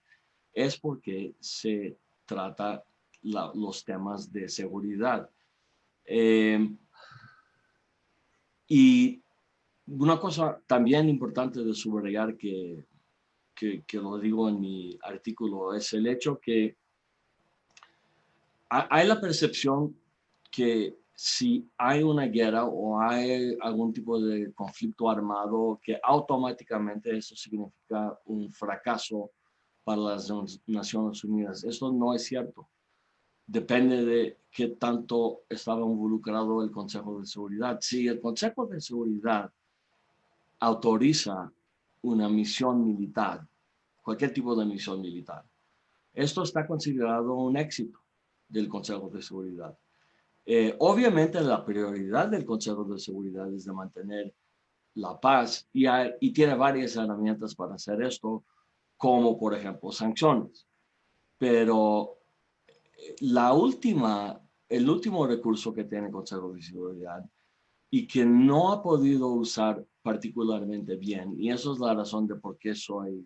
es porque se trata los temas de seguridad. Y una cosa también importante de subrayar que lo digo en mi artículo es el hecho que hay la percepción que si hay una guerra o hay algún tipo de conflicto armado, que automáticamente eso significa un fracaso para las Naciones Unidas. Esto no es cierto. Depende de qué tanto estaba involucrado el Consejo de Seguridad. Si el Consejo de Seguridad autoriza una misión militar, cualquier tipo de misión militar, esto está considerado un éxito del Consejo de Seguridad. Obviamente la prioridad del Consejo de Seguridad es de mantener la paz y tiene varias herramientas para hacer esto, como por ejemplo sanciones. Pero el último recurso que tiene el Consejo de Seguridad y que no ha podido usar particularmente bien, y eso es la razón de por qué soy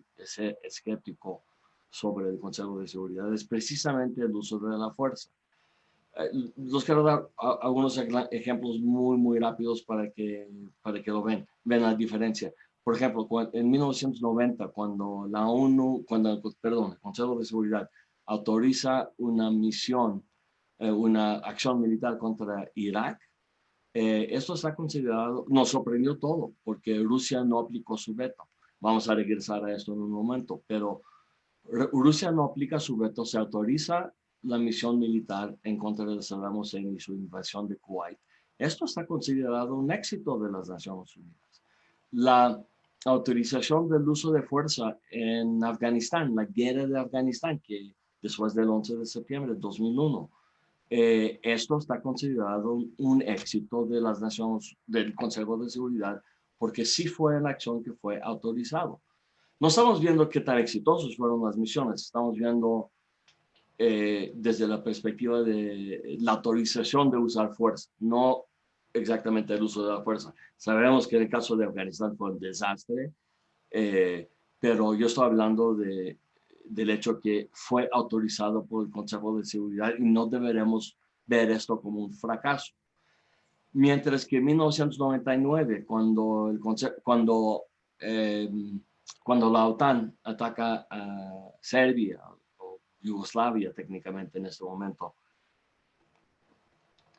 escéptico sobre el Consejo de Seguridad, es precisamente el uso de la fuerza. Los quiero dar algunos ejemplos muy rápidos para que lo vean la diferencia. Por ejemplo, en 1990, cuando el Consejo de Seguridad autoriza una misión, una acción militar contra Irak, esto está considerado, nos sorprendió todo, porque Rusia no aplicó su veto. Vamos a regresar a esto en un momento, pero Rusia no aplica su veto, se autoriza la misión militar en contra de Saddam Hussein y su invasión de Kuwait. Esto está considerado un éxito de las Naciones Unidas. La autorización del uso de fuerza en Afganistán, la guerra de Afganistán, que después del 11 de septiembre de 2001, esto está considerado un éxito de las Naciones, del Consejo de Seguridad, porque sí fue una acción que fue autorizado. No estamos viendo qué tan exitosos fueron las misiones, estamos viendo desde la perspectiva de la autorización de usar fuerza, no exactamente el uso de la fuerza. Sabemos que en el caso de Afganistán fue un desastre, pero yo estoy hablando del hecho que fue autorizado por el Consejo de Seguridad y no deberemos ver esto como un fracaso. Mientras que en 1999, cuando la OTAN ataca a Serbia, o Yugoslavia técnicamente en este momento,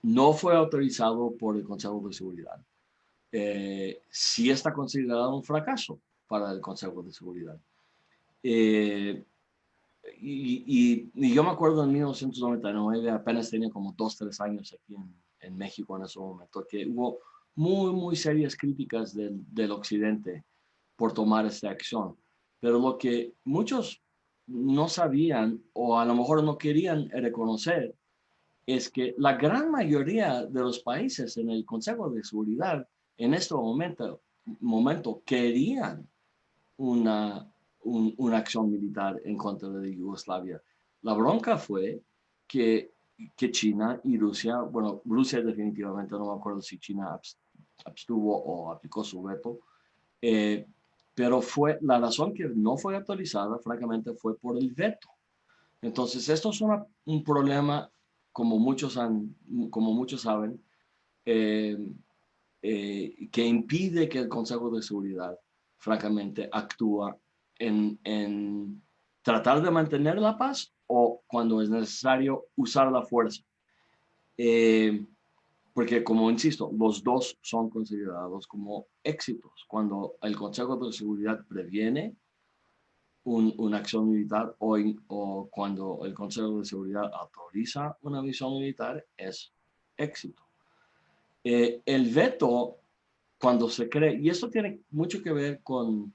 no fue autorizado por el Consejo de Seguridad. Sí está considerado un fracaso para el Consejo de Seguridad. Y yo me acuerdo en 1999, apenas tenía como 2-3 años aquí en México en ese momento, que hubo muy serias críticas del occidente por tomar esta acción. Pero lo que muchos no sabían o a lo mejor no querían reconocer es que la gran mayoría de los países en el Consejo de Seguridad en este momento querían una acción militar en contra de Yugoslavia. La bronca fue que China y Rusia, bueno, Rusia definitivamente, no me acuerdo si China abstuvo o aplicó su veto, pero la razón que no fue actualizada, francamente, fue por el veto. Entonces, esto es un problema, como muchos saben, que impide que el Consejo de Seguridad, francamente, actúa en tratar de mantener la paz o cuando es necesario usar la fuerza. Porque, como insisto, los dos son considerados como éxitos. Cuando el Consejo de Seguridad previene una acción militar o cuando el Consejo de Seguridad autoriza una misión militar, es éxito. El veto, cuando se cree, y esto tiene mucho que ver con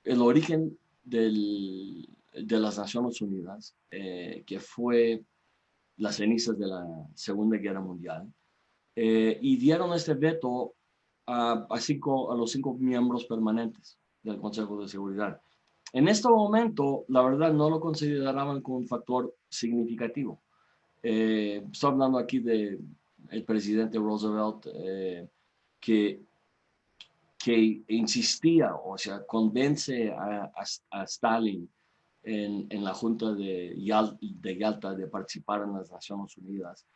el origen de las Naciones Unidas, que fue las cenizas de la Segunda Guerra Mundial, y dieron este veto a los 5 miembros permanentes del Consejo de Seguridad. En este momento, la verdad, no lo consideraban como un factor significativo. Estoy hablando aquí del presidente Roosevelt, que insistía, o sea, convence a Stalin en la Junta de Yalta de participar en las Naciones Unidas.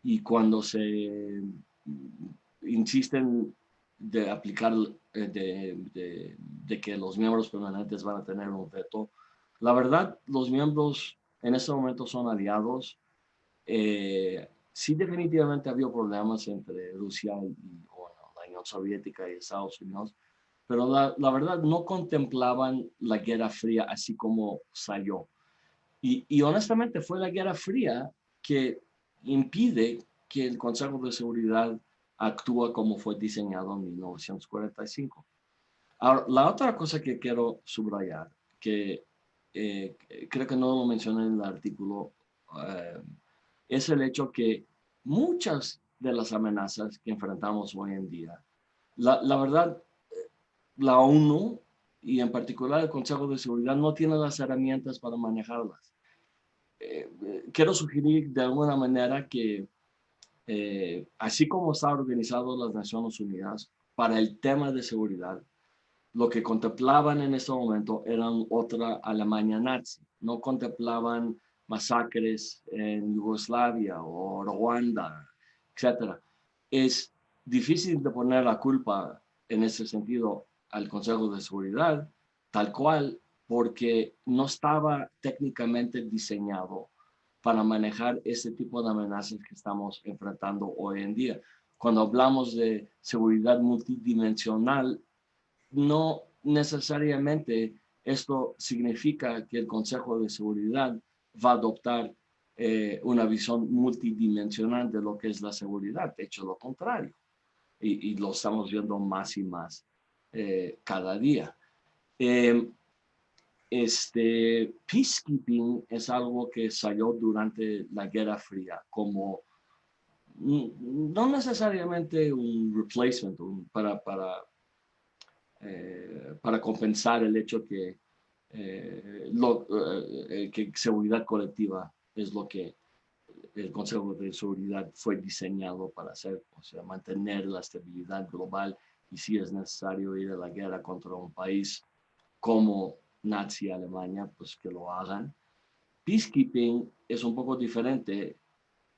Y cuando se insisten de aplicar, de que los miembros permanentes van a tener un veto, la verdad, los miembros en este momento son aliados. Sí, definitivamente había problemas entre Rusia y la Unión Soviética y Estados Unidos, pero la verdad no contemplaban la Guerra Fría así como salió. Y honestamente fue la Guerra Fría que impide que el Consejo de Seguridad actúe como fue diseñado en 1945. Ahora, la otra cosa que quiero subrayar, que creo que no lo mencioné en el artículo, es el hecho que muchas de las amenazas que enfrentamos hoy en día, la verdad, la ONU y en particular el Consejo de Seguridad no tiene las herramientas para manejarlas. Quiero sugerir de alguna manera que así como está organizado las Naciones Unidas para el tema de seguridad, lo que contemplaban en ese momento eran otra Alemania nazi. No contemplaban masacres en Yugoslavia o Ruanda, etc. Es difícil de poner la culpa en ese sentido al Consejo de Seguridad, tal cual, porque no estaba técnicamente diseñado para manejar ese tipo de amenazas que estamos enfrentando hoy en día. Cuando hablamos de seguridad multidimensional, no necesariamente esto significa que el Consejo de Seguridad va a adoptar una visión multidimensional de lo que es la seguridad. De hecho, lo contrario. Y lo estamos viendo más y más cada día. Peacekeeping es algo que salió durante la Guerra Fría como no necesariamente un replacement para compensar el hecho que seguridad colectiva es lo que el Consejo de Seguridad fue diseñado para hacer, o sea, mantener la estabilidad global y si es necesario ir a la guerra contra un país como Nazi Alemania, pues que lo hagan. Peacekeeping es un poco diferente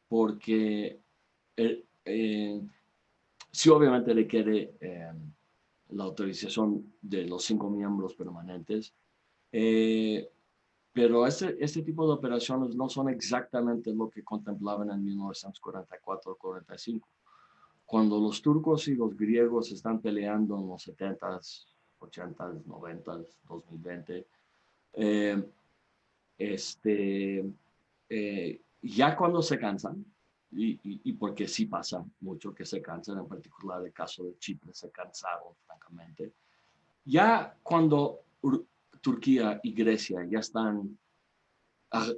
porque sí obviamente requiere la autorización de los 5 miembros permanentes, pero este tipo de operaciones no son exactamente lo que contemplaban en 1944-45. Cuando los turcos y los griegos están peleando en los 70s, 80s, 90s, 2020, ya cuando se cansan, y porque sí pasa mucho que se cansan, en particular el caso de Chipre, se cansaron francamente, ya cuando Turquía y Grecia ya están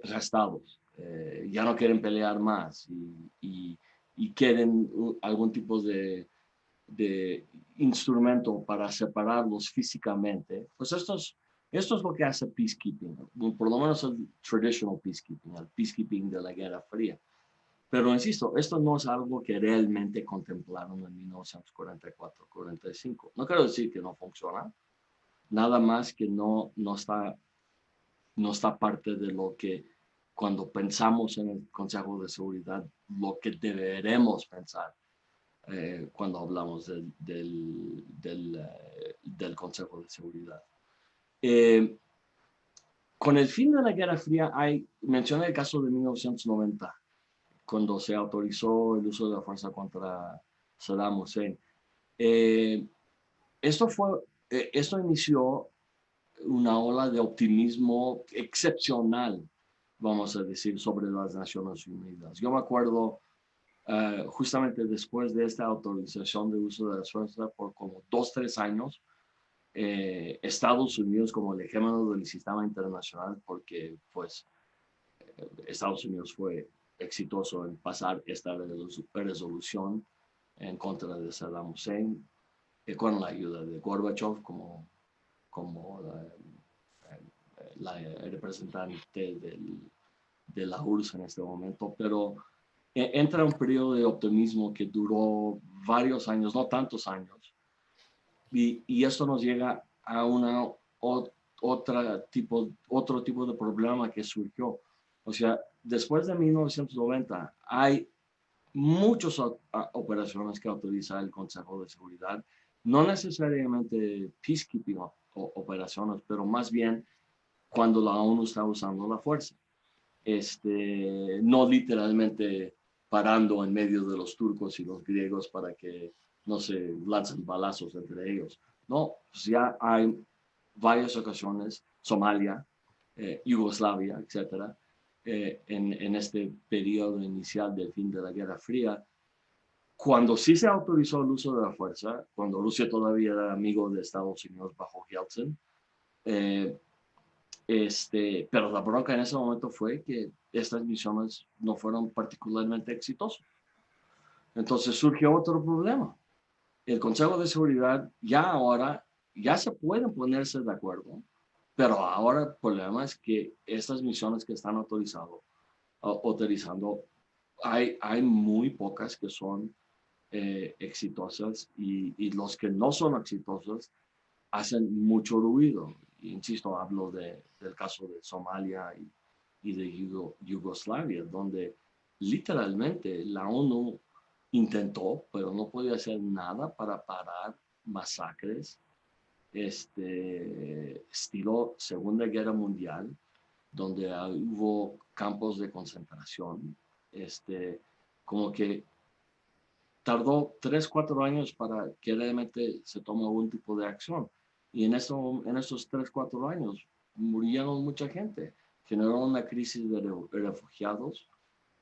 gastados, ya no quieren pelear más y quieren algún tipo de de instrumento para separarlos físicamente, pues esto es lo que hace peacekeeping, por lo menos el traditional peacekeeping, el peacekeeping de la Guerra Fría. Pero insisto, esto no es algo que realmente contemplaron en 1944-45. No quiero decir que no funciona, nada más que no está parte de lo que cuando pensamos en el Consejo de Seguridad, lo que deberemos pensar cuando hablamos del Consejo de Seguridad. Con el fin de la Guerra Fría, mencioné el caso de 1990, cuando se autorizó el uso de la fuerza contra Saddam Hussein. Esto inició una ola de optimismo excepcional, vamos a decir, sobre las Naciones Unidas. Yo me acuerdo justamente después de esta autorización de uso de la fuerza por como 2-3 años, Estados Unidos como el hegemón del sistema internacional, porque pues Estados Unidos fue exitoso en pasar esta resolución en contra de Saddam Hussein, con la ayuda de Gorbachev como la representante de la URSS en este momento, pero entra un periodo de optimismo que duró varios años, no tantos años, y esto nos llega a otro tipo de problema que surgió. O sea, después de 1990 hay muchas operaciones que autoriza el Consejo de Seguridad, no necesariamente peacekeeping operaciones, pero más bien cuando la ONU está usando la fuerza. No literalmente parando en medio de los turcos y los griegos para que no se lancen balazos entre ellos. No, pues ya hay varias ocasiones, Somalia, Yugoslavia, etcétera, en este periodo inicial del fin de la Guerra Fría, cuando sí se autorizó el uso de la fuerza, cuando Rusia todavía era amigo de Estados Unidos bajo Yeltsin, pero la bronca en ese momento fue que estas misiones no fueron particularmente exitosas. Entonces surgió otro problema. El Consejo de Seguridad ya se pueden ponerse de acuerdo, pero ahora el problema es que estas misiones que están autorizando, hay muy pocas que son exitosas y los que no son exitosos hacen mucho ruido. Insisto, hablo del caso de Somalia y de Yugoslavia, donde literalmente la ONU intentó, pero no podía hacer nada para parar masacres, estilo Segunda Guerra Mundial, donde hubo campos de concentración, como que tardó 3-4 años para que realmente se tome algún tipo de acción. Y en esos 3-4 años murieron mucha gente. Generó una crisis de refugiados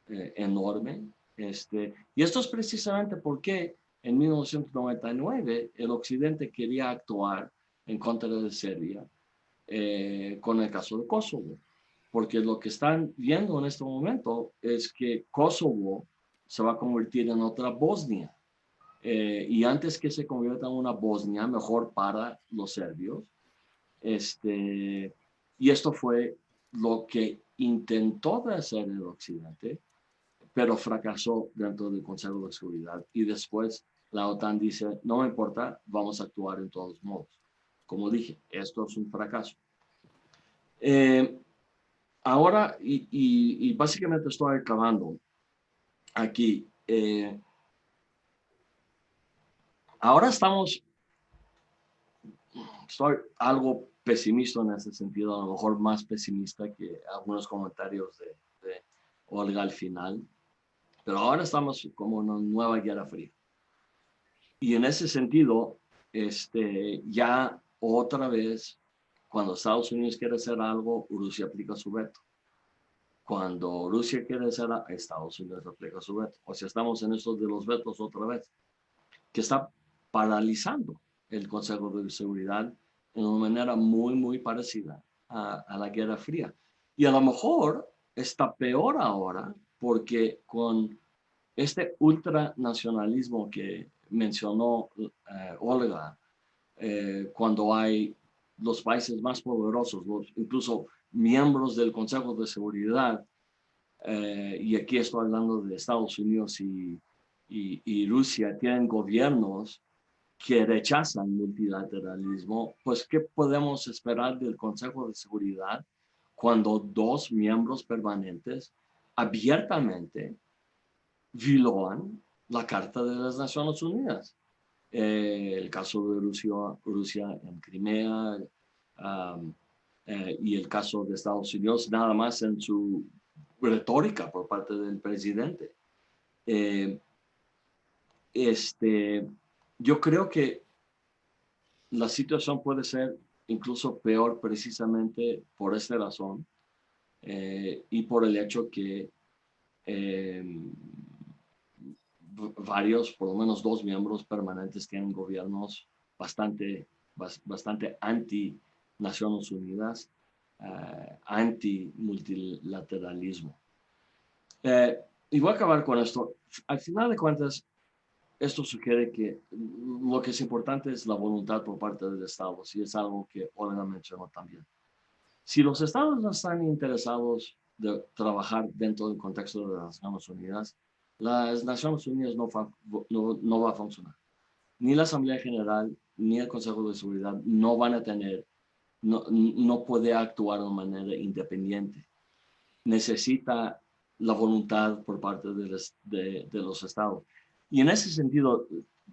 enorme. Y esto es precisamente porque en 1999 el Occidente quería actuar en contra de Serbia con el caso de Kosovo. Porque lo que están viendo en este momento es que Kosovo se va a convertir en otra Bosnia. Y antes que se convierta en una Bosnia, mejor para los serbios. Y esto fue lo que intentó de hacer el Occidente, pero fracasó dentro del Consejo de Seguridad. Y después la OTAN dice, no me importa, vamos a actuar en todos modos. Como dije, esto es un fracaso. Ahora, y básicamente estoy acabando aquí. Ahora estoy algo pesimista en ese sentido, a lo mejor más pesimista que algunos comentarios de Olga al final, pero ahora estamos como en una nueva Guerra Fría. Y en ese sentido, ya otra vez, cuando Estados Unidos quiere hacer algo, Rusia aplica su veto. Cuando Rusia quiere hacer algo, Estados Unidos aplica su veto. O sea, estamos en esto de los vetos otra vez, que está paralizando el Consejo de Seguridad de una manera muy, muy parecida a la Guerra Fría. Y a lo mejor está peor ahora porque con este ultranacionalismo que mencionó Olga, cuando hay los países más poderosos, incluso miembros del Consejo de Seguridad, y aquí estoy hablando de Estados Unidos y Rusia, tienen gobiernos que rechazan multilateralismo, pues ¿qué podemos esperar del Consejo de Seguridad cuando dos miembros permanentes abiertamente violan la Carta de las Naciones Unidas? El caso de Rusia en Crimea, y el caso de Estados Unidos, nada más en su retórica por parte del presidente. Yo creo que la situación puede ser incluso peor precisamente por esta razón, y por el hecho que varios, por lo menos dos miembros permanentes tienen gobiernos bastante anti Naciones Unidas, anti multilateralismo. Y voy a acabar con esto. Al final de cuentas, esto sugiere que lo que es importante es la voluntad por parte del Estado, y es algo que Olga mencionó también. Si los Estados no están interesados de trabajar dentro del contexto de las Naciones Unidas, las Naciones Unidas no va a funcionar. Ni la Asamblea General, ni el Consejo de Seguridad no van a tener, no puede actuar de manera independiente. Necesita la voluntad por parte de los Estados. Y en ese sentido,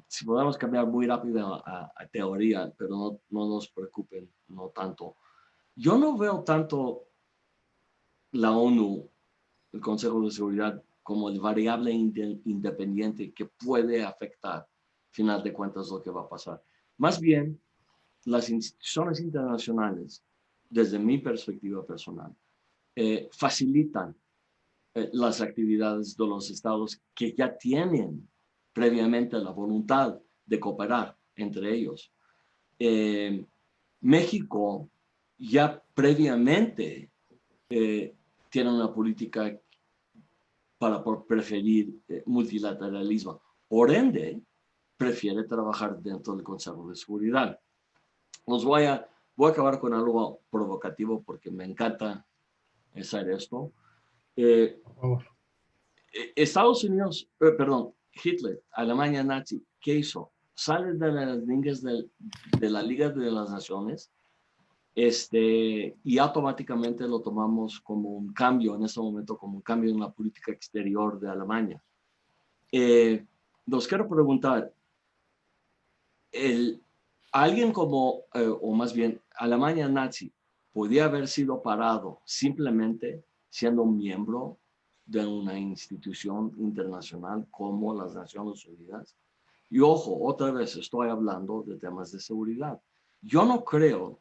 si podemos cambiar muy rápido a teoría, pero no nos preocupen, no tanto. Yo no veo tanto la ONU, el Consejo de Seguridad, como el variable independiente que puede afectar, al final de cuentas, lo que va a pasar. Más bien, las instituciones internacionales, desde mi perspectiva personal, facilitan las actividades de los estados que ya tienen previamente la voluntad de cooperar entre ellos. México ya previamente tiene una política para preferir multilateralismo. Por ende, prefiere trabajar dentro del Consejo de Seguridad. Voy a acabar con algo provocativo porque me encanta hacer esto. Por favor. Estados Unidos, Hitler, Alemania nazi, ¿qué hizo? Sale de las líneas de la Liga de las Naciones, y automáticamente lo tomamos como un cambio en ese momento, como un cambio en la política exterior de Alemania. Los quiero preguntar, alguien como, o más bien, Alemania nazi, podía haber sido parado simplemente siendo un miembro de una institución internacional como las Naciones Unidas. Y ojo, otra vez estoy hablando de temas de seguridad. Yo no creo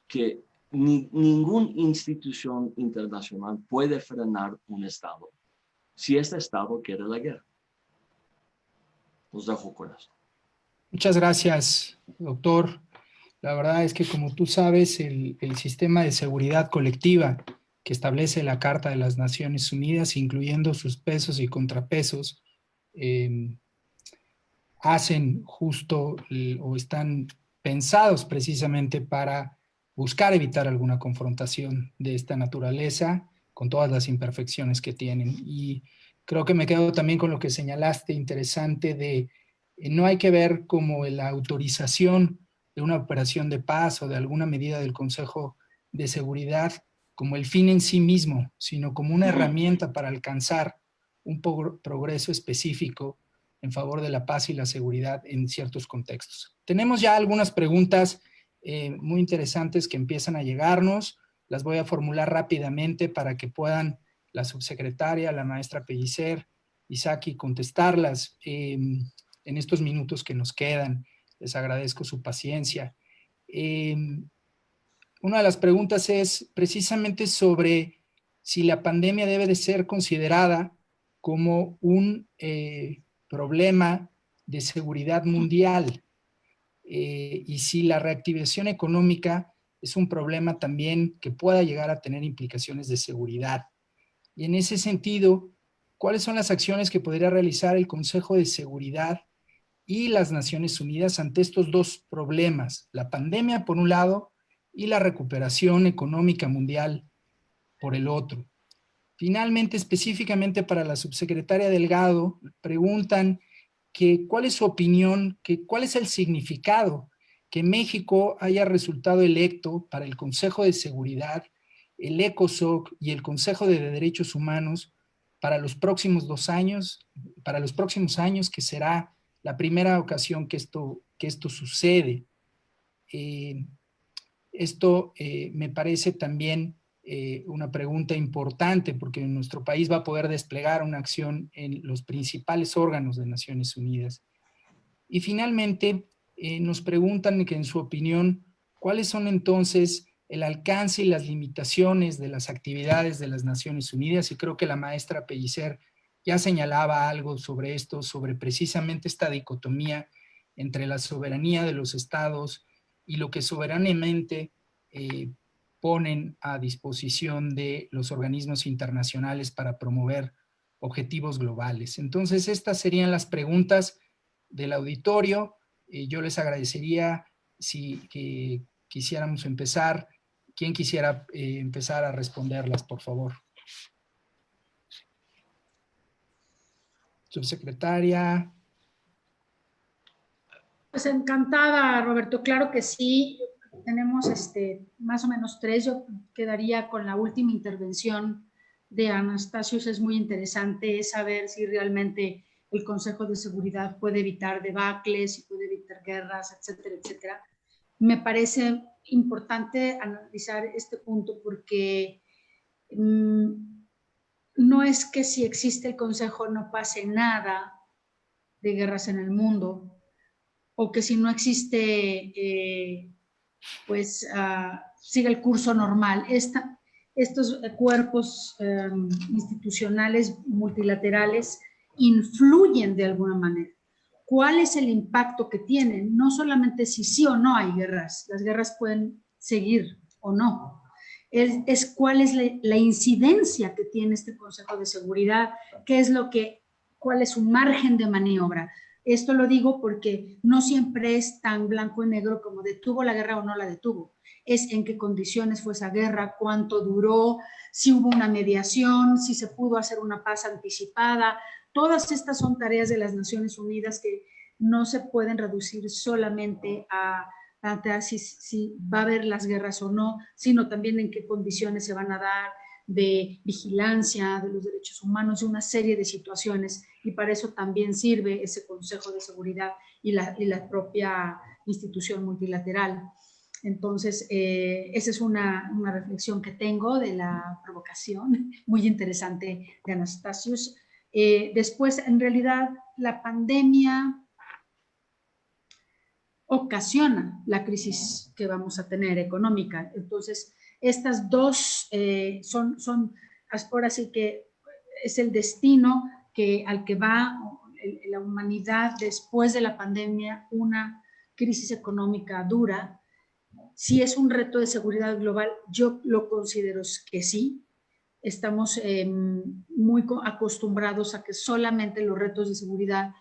que ninguna institución internacional puede frenar un Estado si este Estado quiere la guerra. Los dejo con esto. Muchas gracias, doctor. La verdad es que, como tú sabes, el sistema de seguridad colectiva que establece la Carta de las Naciones Unidas, incluyendo sus pesos y contrapesos, hacen justo o están pensados precisamente para buscar evitar alguna confrontación de esta naturaleza con todas las imperfecciones que tienen. Y creo que me quedo también con lo que señalaste, interesante, de no hay que ver como la autorización de una operación de paz o de alguna medida del Consejo de Seguridad como el fin en sí mismo, sino como una herramienta para alcanzar un progreso específico en favor de la paz y la seguridad en ciertos contextos. Tenemos ya algunas preguntas muy interesantes que empiezan a llegarnos. Las voy a formular rápidamente para que puedan la subsecretaria, la maestra Pellicer, Isaki, contestarlas en estos minutos que nos quedan. Les agradezco su paciencia. Una de las preguntas es precisamente sobre si la pandemia debe de ser considerada como un problema de seguridad mundial, y si la reactivación económica es un problema también que pueda llegar a tener implicaciones de seguridad. Y en ese sentido, ¿cuáles son las acciones que podría realizar el Consejo de Seguridad y las Naciones Unidas ante estos dos problemas, la pandemia por un lado y la recuperación económica mundial por el otro. Finalmente, específicamente para la subsecretaria Delgado, preguntan que cuál es su opinión, que cuál es el significado que México haya resultado electo para el Consejo de Seguridad, el ECOSOC y el Consejo de Derechos Humanos para los próximos 2 años, para los próximos años, que será la primera ocasión que esto sucede. Esto me parece también una pregunta importante, porque nuestro país va a poder desplegar una acción en los principales órganos de Naciones Unidas. Y finalmente nos preguntan que en su opinión, ¿cuáles son entonces el alcance y las limitaciones de las actividades de las Naciones Unidas? Y creo que la maestra Pellicer ya señalaba algo sobre esto, sobre precisamente esta dicotomía entre la soberanía de los estados y lo que soberanamente ponen a disposición de los organismos internacionales para promover objetivos globales. Entonces, estas serían las preguntas del auditorio. Yo les agradecería si quisiéramos empezar. ¿Quién quisiera empezar a responderlas, por favor? Subsecretaria. Pues encantada, Roberto. Claro que sí. Tenemos más o menos 3. Yo quedaría con la última intervención de Anastasios. Es muy interesante saber si realmente el Consejo de Seguridad puede evitar debacles, si puede evitar guerras, etcétera, etcétera. Me parece importante analizar este punto porque no es que si existe el Consejo no pase nada de guerras en el mundo, o que si no existe, pues siga el curso normal. Estos cuerpos institucionales multilaterales influyen de alguna manera. ¿Cuál es el impacto que tienen? No solamente si sí o no hay guerras, las guerras pueden seguir o no. Es cuál es la incidencia que tiene este Consejo de Seguridad, cuál es su margen de maniobra. Esto lo digo porque no siempre es tan blanco y negro como detuvo la guerra o no la detuvo. Es en qué condiciones fue esa guerra, cuánto duró, si hubo una mediación, si se pudo hacer una paz anticipada. Todas estas son tareas de las Naciones Unidas que no se pueden reducir solamente a si va a haber las guerras o no, sino también en qué condiciones se van a dar, de vigilancia de los derechos humanos, de una serie de situaciones, y para eso también sirve ese Consejo de Seguridad y la propia institución multilateral. Entonces, esa es una reflexión que tengo de la provocación muy interesante de Anastasios. Después, en realidad, la pandemia ocasiona la crisis que vamos a tener económica. Entonces, estas dos son, ahora sí que es el destino al que va la humanidad después de la pandemia, una crisis económica dura. Si es un reto de seguridad global, yo lo considero que sí. Estamos muy acostumbrados a que solamente los retos de seguridad,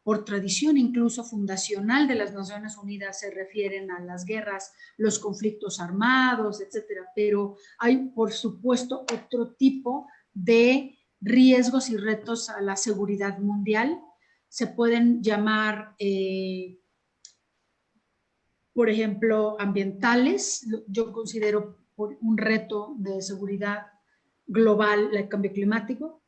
por tradición incluso fundacional de las Naciones Unidas, se refieren a las guerras, los conflictos armados, etcétera. Pero hay, por supuesto, otro tipo de riesgos y retos a la seguridad mundial. Se pueden llamar, por ejemplo, ambientales. Yo considero un reto de seguridad global el cambio climático.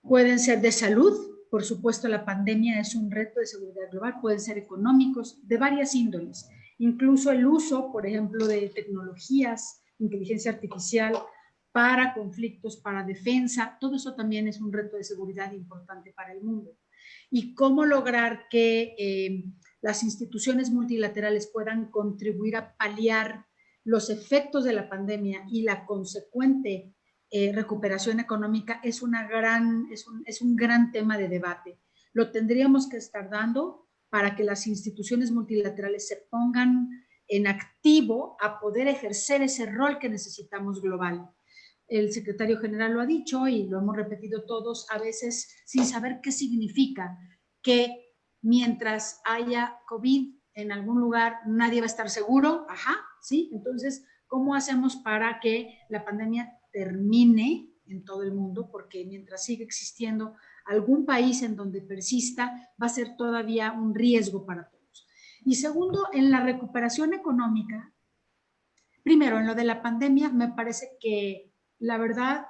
Pueden ser de salud. Por supuesto, la pandemia es un reto de seguridad global. Pueden ser económicos, de varias índoles. Incluso el uso, por ejemplo, de tecnologías, inteligencia artificial para conflictos, para defensa. Todo eso también es un reto de seguridad importante para el mundo. Y cómo lograr que las instituciones multilaterales puedan contribuir a paliar los efectos de la pandemia y la consecuente recuperación económica es un gran tema de debate. Lo tendríamos que estar dando para que las instituciones multilaterales se pongan en activo a poder ejercer ese rol que necesitamos global. El secretario general lo ha dicho y lo hemos repetido todos, a veces sin saber qué significa, que mientras haya COVID en algún lugar, nadie va a estar seguro. Ajá, ¿sí? Entonces, ¿cómo hacemos para que la pandemia termine en todo el mundo? Porque mientras siga existiendo algún país en donde persista, va a ser todavía un riesgo para todos. Y segundo, en la recuperación económica, primero, en lo de la pandemia, me parece que la verdad,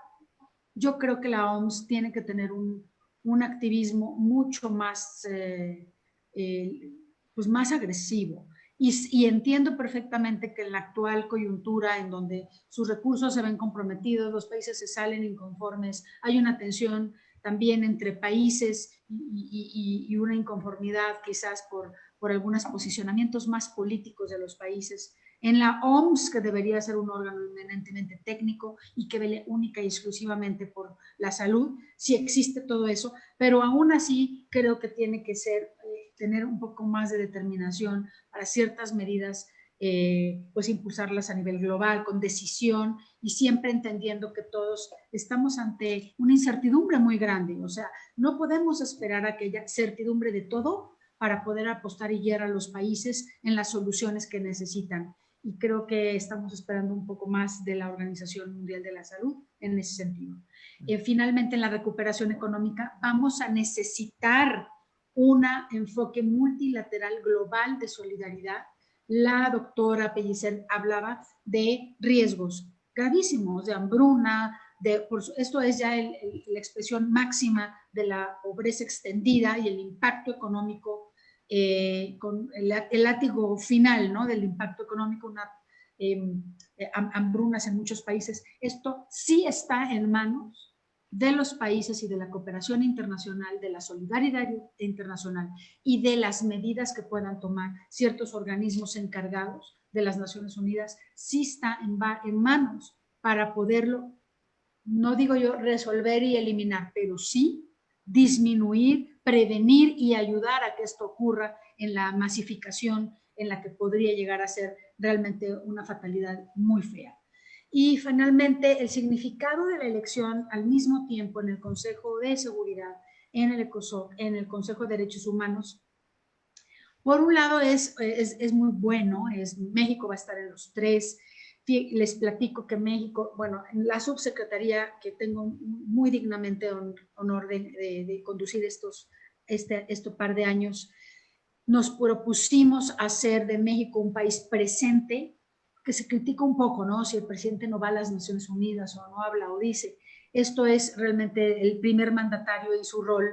yo creo que la OMS tiene que tener un activismo mucho más, pues más agresivo. Y entiendo perfectamente que en la actual coyuntura, en donde sus recursos se ven comprometidos, los países se salen inconformes, hay una tensión también entre países y una inconformidad quizás por algunos posicionamientos más políticos de los países. En la OMS, que debería ser un órgano eminentemente técnico y que vele única y exclusivamente por la salud, sí existe todo eso, pero aún así creo que tiene que ser, tener un poco más de determinación para ciertas medidas, pues impulsarlas a nivel global, con decisión y siempre entendiendo que todos estamos ante una incertidumbre muy grande. O sea, no podemos esperar a que haya certidumbre de todo para poder apostar y guiar a los países en las soluciones que necesitan. Y creo que estamos esperando un poco más de la Organización Mundial de la Salud en ese sentido. Finalmente, en la recuperación económica, vamos a necesitar un enfoque multilateral global de solidaridad. La doctora Pellicer hablaba de riesgos gravísimos, de hambruna, esto es ya la expresión máxima de la pobreza extendida y el impacto económico, con el látigo final, ¿no?, del impacto económico, hambrunas en muchos países. Esto sí está en manos de los países y de la cooperación internacional, de la solidaridad internacional y de las medidas que puedan tomar ciertos organismos encargados de las Naciones Unidas, sí está en manos para poderlo, no digo yo resolver y eliminar, pero sí disminuir, prevenir y ayudar a que esto ocurra en la masificación en la que podría llegar a ser realmente una fatalidad muy fea. Y finalmente, el significado de la elección al mismo tiempo en el Consejo de Seguridad, en el ECOSOC, en el Consejo de Derechos Humanos, por un lado es muy bueno, México va a estar en los tres. Les platico que México, bueno, en la subsecretaría que tengo muy dignamente honor de conducir este par de años, nos propusimos hacer de México un país presente, que se critica un poco, ¿no? Si el presidente no va a las Naciones Unidas o no habla o dice. Esto es realmente el primer mandatario en su rol,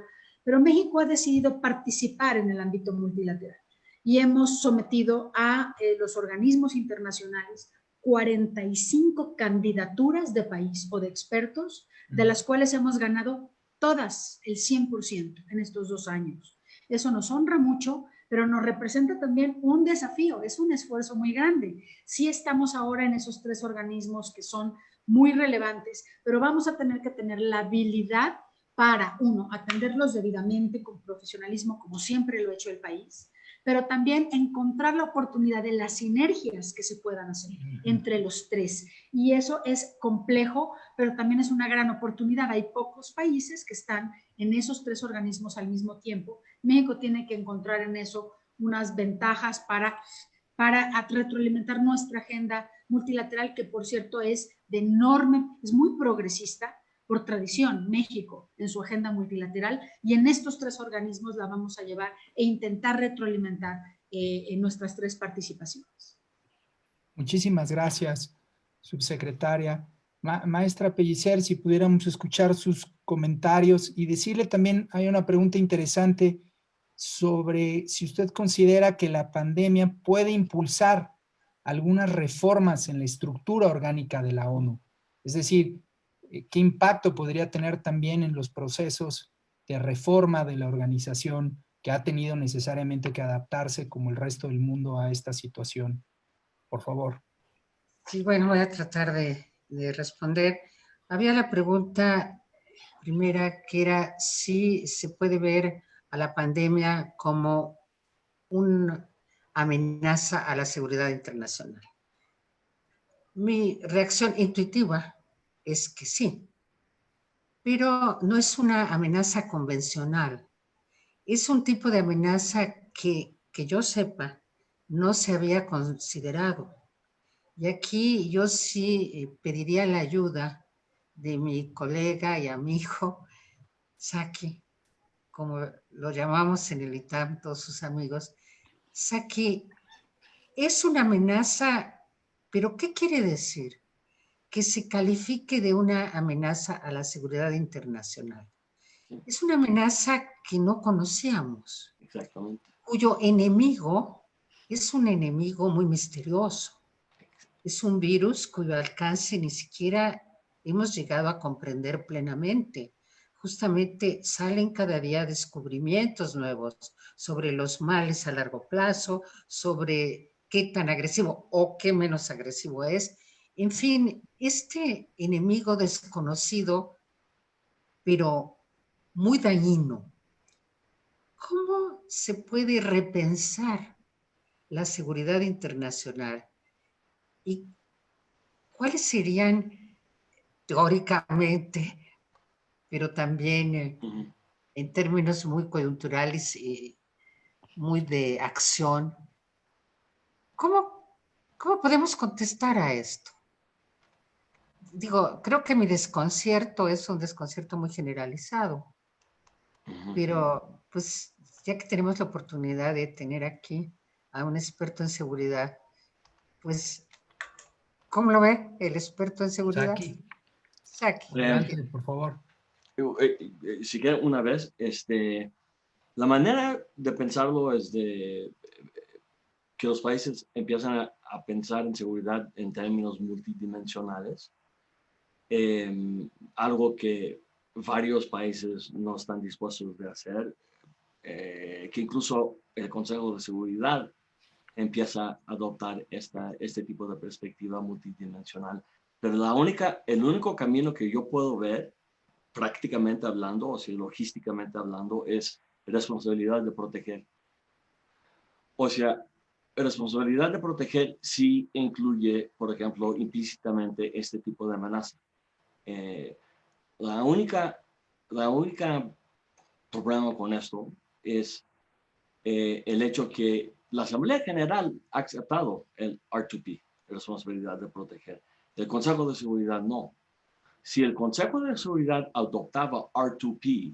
pero México ha decidido participar en el ámbito multilateral y hemos sometido a los organismos internacionales 45 candidaturas de país o de expertos, de las cuales hemos ganado todas el 100% en estos 2 años. Eso nos honra mucho, pero nos representa también un desafío, es un esfuerzo muy grande. Sí estamos ahora en esos 3 organismos que son muy relevantes, pero vamos a tener que tener la habilidad para, uno, atenderlos debidamente con profesionalismo, como siempre lo ha hecho el país, pero también encontrar la oportunidad de las sinergias que se puedan hacer entre los 3. Y eso es complejo, pero también es una gran oportunidad. Hay pocos países que están en esos 3 organismos al mismo tiempo. México tiene que encontrar en eso unas ventajas para retroalimentar nuestra agenda multilateral, que por cierto es muy progresista por tradición, México en su agenda multilateral, y en estos 3 organismos la vamos a llevar e intentar retroalimentar en nuestras 3 participaciones. Muchísimas gracias, subsecretaria. Maestra Pellicer, si pudiéramos escuchar sus comentarios y decirle también, hay una pregunta interesante sobre si usted considera que la pandemia puede impulsar algunas reformas en la estructura orgánica de la ONU. Es decir, ¿qué impacto podría tener también en los procesos de reforma de la organización que ha tenido necesariamente que adaptarse como el resto del mundo a esta situación? Por favor. Sí, bueno, voy a tratar de responder. Había la pregunta primera que era si se puede ver a la pandemia como una amenaza a la seguridad internacional. Mi reacción intuitiva es que sí, pero no es una amenaza convencional. es un tipo de amenaza que yo sepa no se había considerado. Y aquí yo sí pediría la ayuda de mi colega y amigo Saki, como lo llamamos en el ITAM, todos sus amigos. Saki, es una amenaza, pero ¿qué quiere decir? Que se califique de una amenaza a la seguridad internacional. Es una amenaza que no conocíamos, Exactamente. cuyo enemigo es un enemigo muy misterioso. Es un virus cuyo alcance ni siquiera hemos llegado a comprender plenamente. Justamente salen cada día descubrimientos nuevos sobre los males a largo plazo, sobre qué tan agresivo o qué menos agresivo es. En fin, este enemigo desconocido, pero muy dañino, ¿cómo se puede repensar la seguridad internacional? ¿Y cuáles serían teóricamente, pero también en términos muy coyunturales y muy de acción? ¿Cómo podemos contestar a esto? Digo, creo que mi desconcierto es un desconcierto muy generalizado, pero pues ya que tenemos la oportunidad de tener aquí a un experto en seguridad, pues, ¿cómo lo ve el experto en seguridad? Saki, Saki. adelante, por favor. Si quieren una vez, la manera de pensarlo es que los países empiezan a pensar en seguridad en términos multidimensionales, algo que varios países no están dispuestos a hacer, que incluso el Consejo de Seguridad empieza a adoptar este tipo de perspectiva multidimensional. Pero el único camino que yo puedo ver, prácticamente hablando, o sea, logísticamente hablando, es responsabilidad de proteger. O sea, responsabilidad de proteger sí incluye, por ejemplo, implícitamente este tipo de amenaza. La única problema con esto es el hecho que la Asamblea General ha aceptado el R2P, responsabilidad de proteger. El Consejo de Seguridad no. Si el Consejo de Seguridad adoptaba R2P,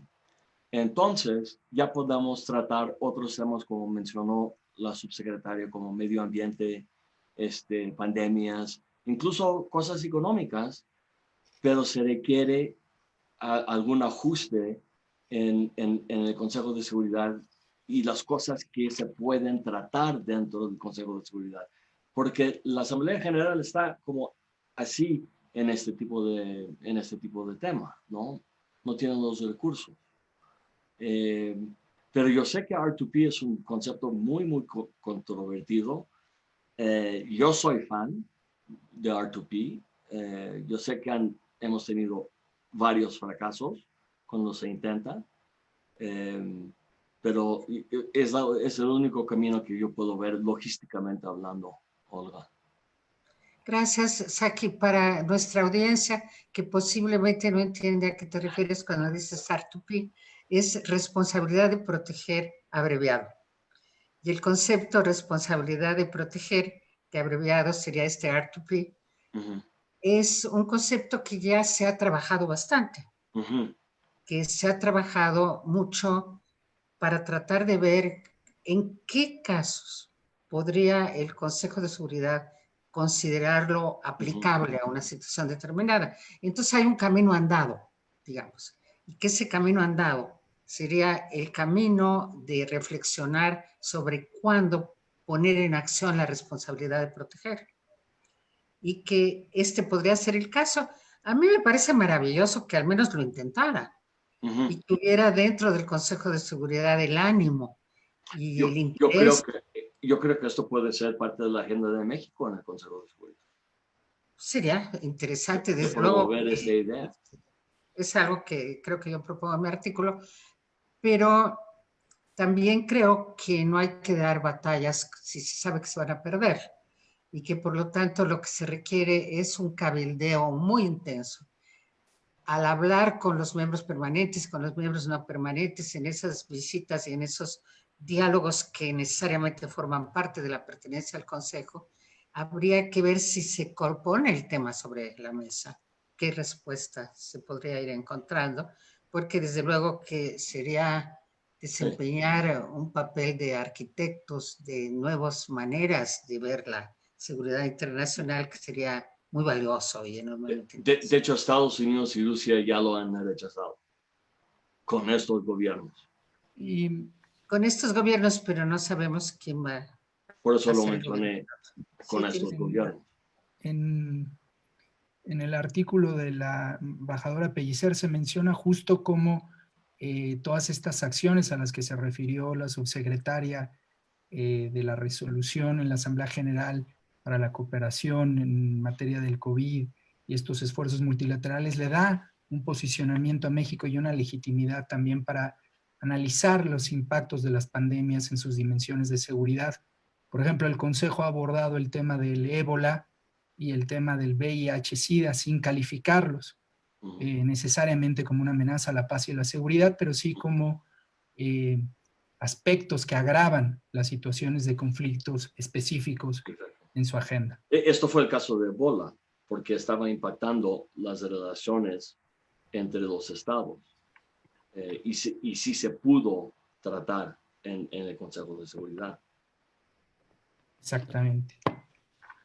entonces ya podemos tratar otros temas como mencionó la subsecretaria, como medio ambiente, pandemias, incluso cosas económicas, pero se requiere algún ajuste en el Consejo de Seguridad y las cosas que se pueden tratar dentro del Consejo de Seguridad. Porque la Asamblea General está como así en este tipo de tema, ¿no? No tienen los recursos. Pero yo sé que R2P es un concepto muy, muy controvertido. Yo soy fan de R2P. Yo sé que hemos tenido varios fracasos cuando se intenta, pero es el único camino que yo puedo ver logísticamente hablando, Olga. Gracias, Saki. Para nuestra audiencia que posiblemente no entiende a qué te refieres cuando dices R2P, es responsabilidad de proteger abreviado. Y el concepto responsabilidad de proteger, que abreviado sería este R2P, es un concepto que ya se ha trabajado bastante, que se ha trabajado mucho para tratar de ver en qué casos podría el Consejo de Seguridad considerarlo aplicable a una situación determinada. Entonces hay un camino andado, digamos, y que ese camino andado sería el camino de reflexionar sobre cuándo poner en acción la responsabilidad de proteger. Y que este podría ser el caso. A mí me parece maravilloso que al menos lo intentara y que hubiera dentro del Consejo de Seguridad el ánimo y el interés. Yo creo que esto puede ser parte de la agenda de México en el Consejo de Seguridad. Sería interesante, De desde luego. promover esta idea. Es algo que creo que yo propongo en mi artículo, pero también creo que no hay que dar batallas si se sabe que se van a perder y que por lo tanto lo que se requiere es un cabildeo muy intenso. al hablar con los miembros permanentes, con los miembros no permanentes, en esas visitas y en esos diálogos que necesariamente forman parte de la pertenencia al Consejo, habría que ver si se pone el tema sobre la mesa, qué respuesta se podría ir encontrando, porque desde luego que sería desempeñar un papel de arquitectos de nuevas maneras de ver la seguridad internacional, que sería muy valioso y enormemente. De hecho, Estados Unidos y Rusia ya lo han rechazado con estos gobiernos. Y Con estos gobiernos, pero no sabemos quién va. Por eso lo mencioné con Sí, estos tiene- gobiernos. en el artículo de la embajadora Pellicer se menciona justo cómo todas estas acciones a las que se refirió la subsecretaria de la resolución en la Asamblea General para la cooperación en materia del COVID y estos esfuerzos multilaterales le da un posicionamiento a México y una legitimidad también para analizar los impactos de las pandemias en sus dimensiones de seguridad. Por ejemplo, el Consejo ha abordado el tema del ébola y el tema del VIH-Sida sin calificarlos necesariamente como una amenaza a la paz y a la seguridad, pero sí como aspectos que agravan las situaciones de conflictos específicos en su agenda. Esto fue el caso de Ebola, porque estaba impactando las relaciones entre los estados y sí se pudo tratar en el Consejo de Seguridad. Exactamente.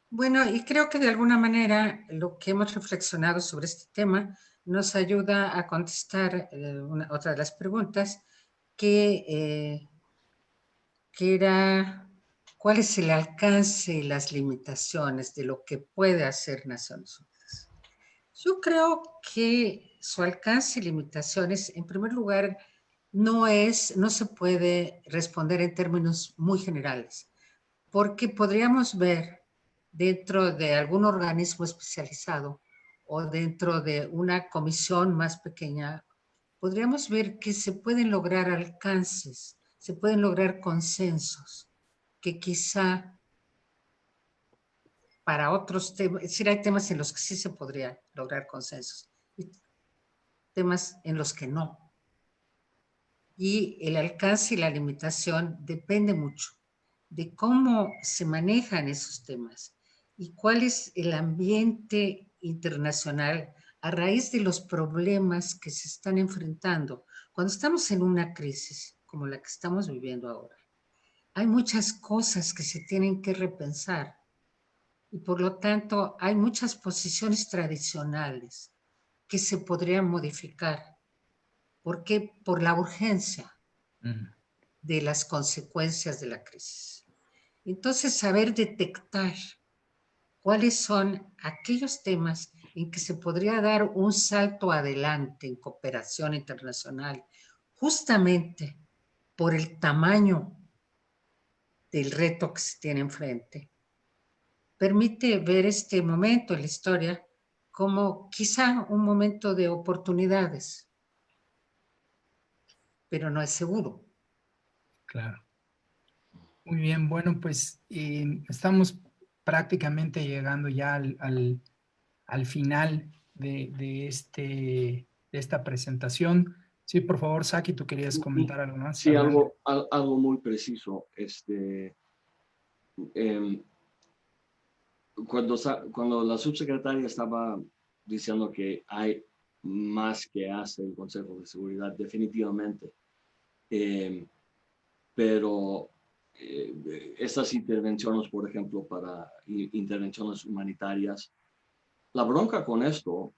Bueno, y creo que de alguna manera lo que hemos reflexionado sobre este tema nos ayuda a contestar otra de las preguntas, que era cuál es el alcance y las limitaciones de lo que puede hacer Naciones Unidas. Yo creo que su alcance y limitaciones, en primer lugar, no se puede responder en términos muy generales, porque podríamos ver dentro de algún organismo especializado o dentro de una comisión más pequeña, podríamos ver que se pueden lograr alcances, se pueden lograr consensos, que quizá para otros temas, es decir, hay temas en los que sí se podría lograr consensos y temas en los que no. Y el alcance y la limitación depende mucho de cómo se manejan esos temas y cuál es el ambiente internacional a raíz de los problemas que se están enfrentando. Cuando estamos en una crisis como la que estamos viviendo ahora, hay muchas cosas que se tienen que repensar y por lo tanto hay muchas posiciones tradicionales que se podrían modificar. ¿Por qué? Por la urgencia de las consecuencias de la crisis. Entonces, saber detectar cuáles son aquellos temas en que se podría dar un salto adelante en cooperación internacional, justamente por el tamaño del reto que se tiene enfrente, permite ver este momento en la historia como quizá un momento de oportunidades, pero no es seguro. Claro. Muy bien, bueno, pues estamos prácticamente llegando ya al final de esta presentación. Sí, por favor, Saki, tú querías comentar algo más. Sí, Adelante. algo muy preciso. Cuando la subsecretaria estaba diciendo que hay más que hace el Consejo de Seguridad, definitivamente. Pero estas intervenciones, por ejemplo, para intervenciones humanitarias, la bronca con esto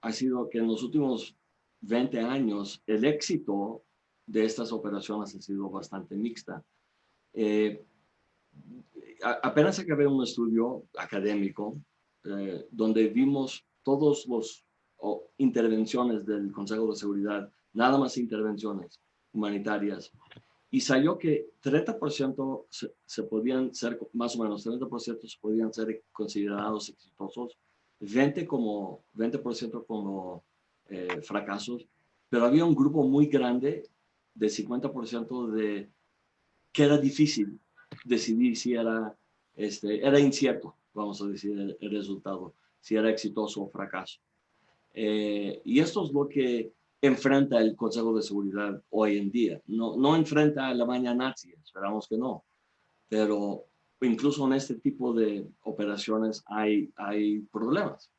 ha sido que en los últimos 20 años el éxito de estas operaciones ha sido bastante mixta. Apenas acabé un estudio académico donde vimos todos los intervenciones del Consejo de Seguridad, nada más intervenciones humanitarias, y salió que 30% se podían ser, más o menos 30% se podían ser considerados exitosos, 20% como fracasos, pero había un grupo muy grande de 50% de que era difícil decidir si era incierto, vamos a decir, el resultado, si era exitoso o fracaso. Y esto es lo que enfrenta el Consejo de Seguridad hoy en día. No enfrenta a la Alemania nazi, esperamos que no, pero incluso en este tipo de operaciones hay problemas.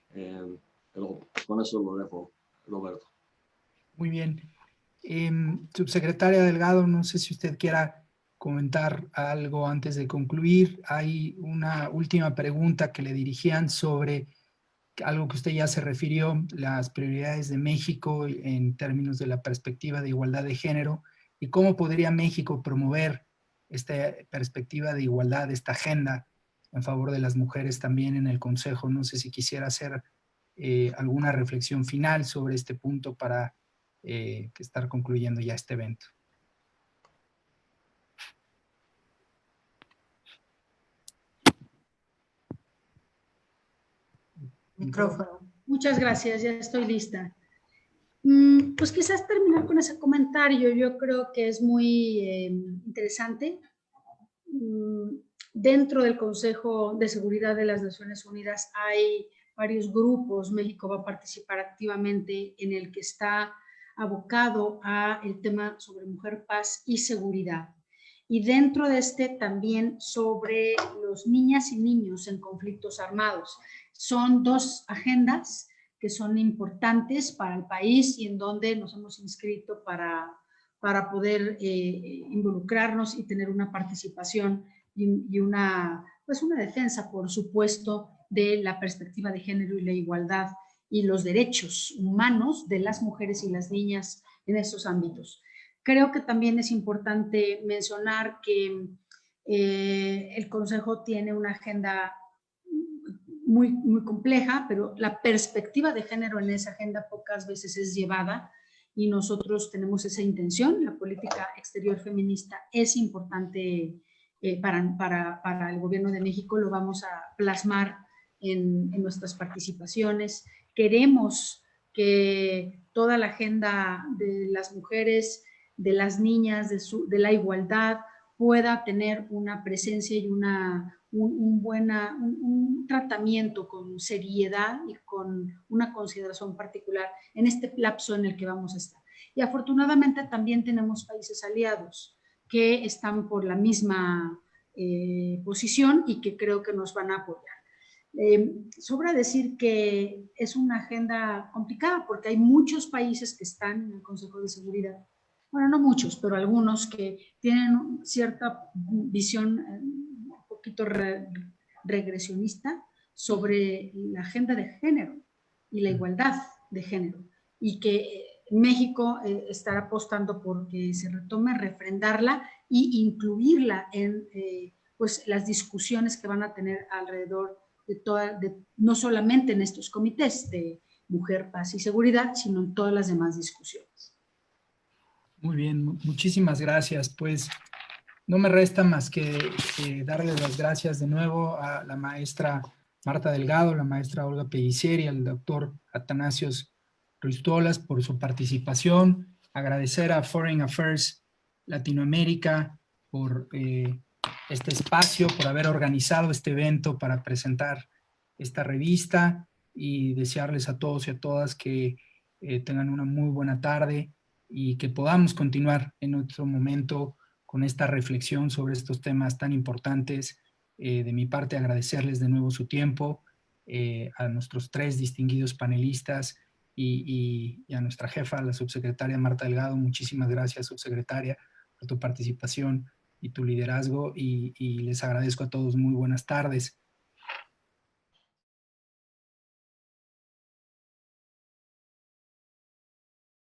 Pero con eso lo dejo, Roberto. Muy bien. Subsecretaria Delgado, no sé si usted quiera comentar algo antes de concluir. Hay una última pregunta que le dirigían sobre algo que usted ya se refirió, las prioridades de México en términos de la perspectiva de igualdad de género y cómo podría México promover esta perspectiva de igualdad, esta agenda en favor de las mujeres también en el Consejo. No sé si quisiera hacer alguna reflexión final sobre este punto para estar concluyendo ya este evento. Micrófono. Muchas gracias, ya estoy lista. Pues quizás terminar con ese comentario, yo creo que es muy interesante. Dentro del Consejo de Seguridad de las Naciones Unidas hay varios grupos. México va a participar activamente en el que está abocado a el tema sobre mujer, paz y seguridad. Y dentro de este también sobre los niñas y niños en conflictos armados. Son dos agendas que son importantes para el país y en donde nos hemos inscrito para poder involucrarnos y tener una participación y una defensa, por supuesto, de la perspectiva de género y la igualdad y los derechos humanos de las mujeres y las niñas en estos ámbitos. Creo que también es importante mencionar que el Consejo tiene una agenda muy, muy compleja, pero la perspectiva de género en esa agenda pocas veces es llevada y nosotros tenemos esa intención. La política exterior feminista es importante para el gobierno de México, lo vamos a plasmar en nuestras participaciones. Queremos que toda la agenda de las mujeres, de las niñas, de la igualdad, pueda tener una presencia y un tratamiento con seriedad y con una consideración particular en este lapso en el que vamos a estar. Y afortunadamente también tenemos países aliados que están por la misma posición y que creo que nos van a apoyar. Sobra decir que es una agenda complicada porque hay muchos países que están en el Consejo de Seguridad. Bueno, no muchos, pero algunos que tienen cierta visión un poquito regresionista sobre la agenda de género y la igualdad de género, y que México estará apostando porque se retome, refrendarla e incluirla en pues, las discusiones que van a tener alrededor no solamente en estos comités de mujer, paz y seguridad, sino en todas las demás discusiones. Muy bien, muchísimas gracias. Pues no me resta más que darle las gracias de nuevo a la maestra Marta Delgado, la maestra Olga Pellicer y al doctor Atanasios Ruiz-Tolas por su participación. Agradecer a Foreign Affairs Latinoamérica por este espacio, por haber organizado este evento para presentar esta revista y desearles a todos y a todas que tengan una muy buena tarde y que podamos continuar en otro momento con esta reflexión sobre estos temas tan importantes. De mi parte, agradecerles de nuevo su tiempo, a nuestros 3 distinguidos panelistas y a nuestra jefa, la subsecretaria Marta Delgado. Muchísimas gracias, subsecretaria, por tu participación y tu liderazgo, y les agradezco a todos. Muy buenas tardes.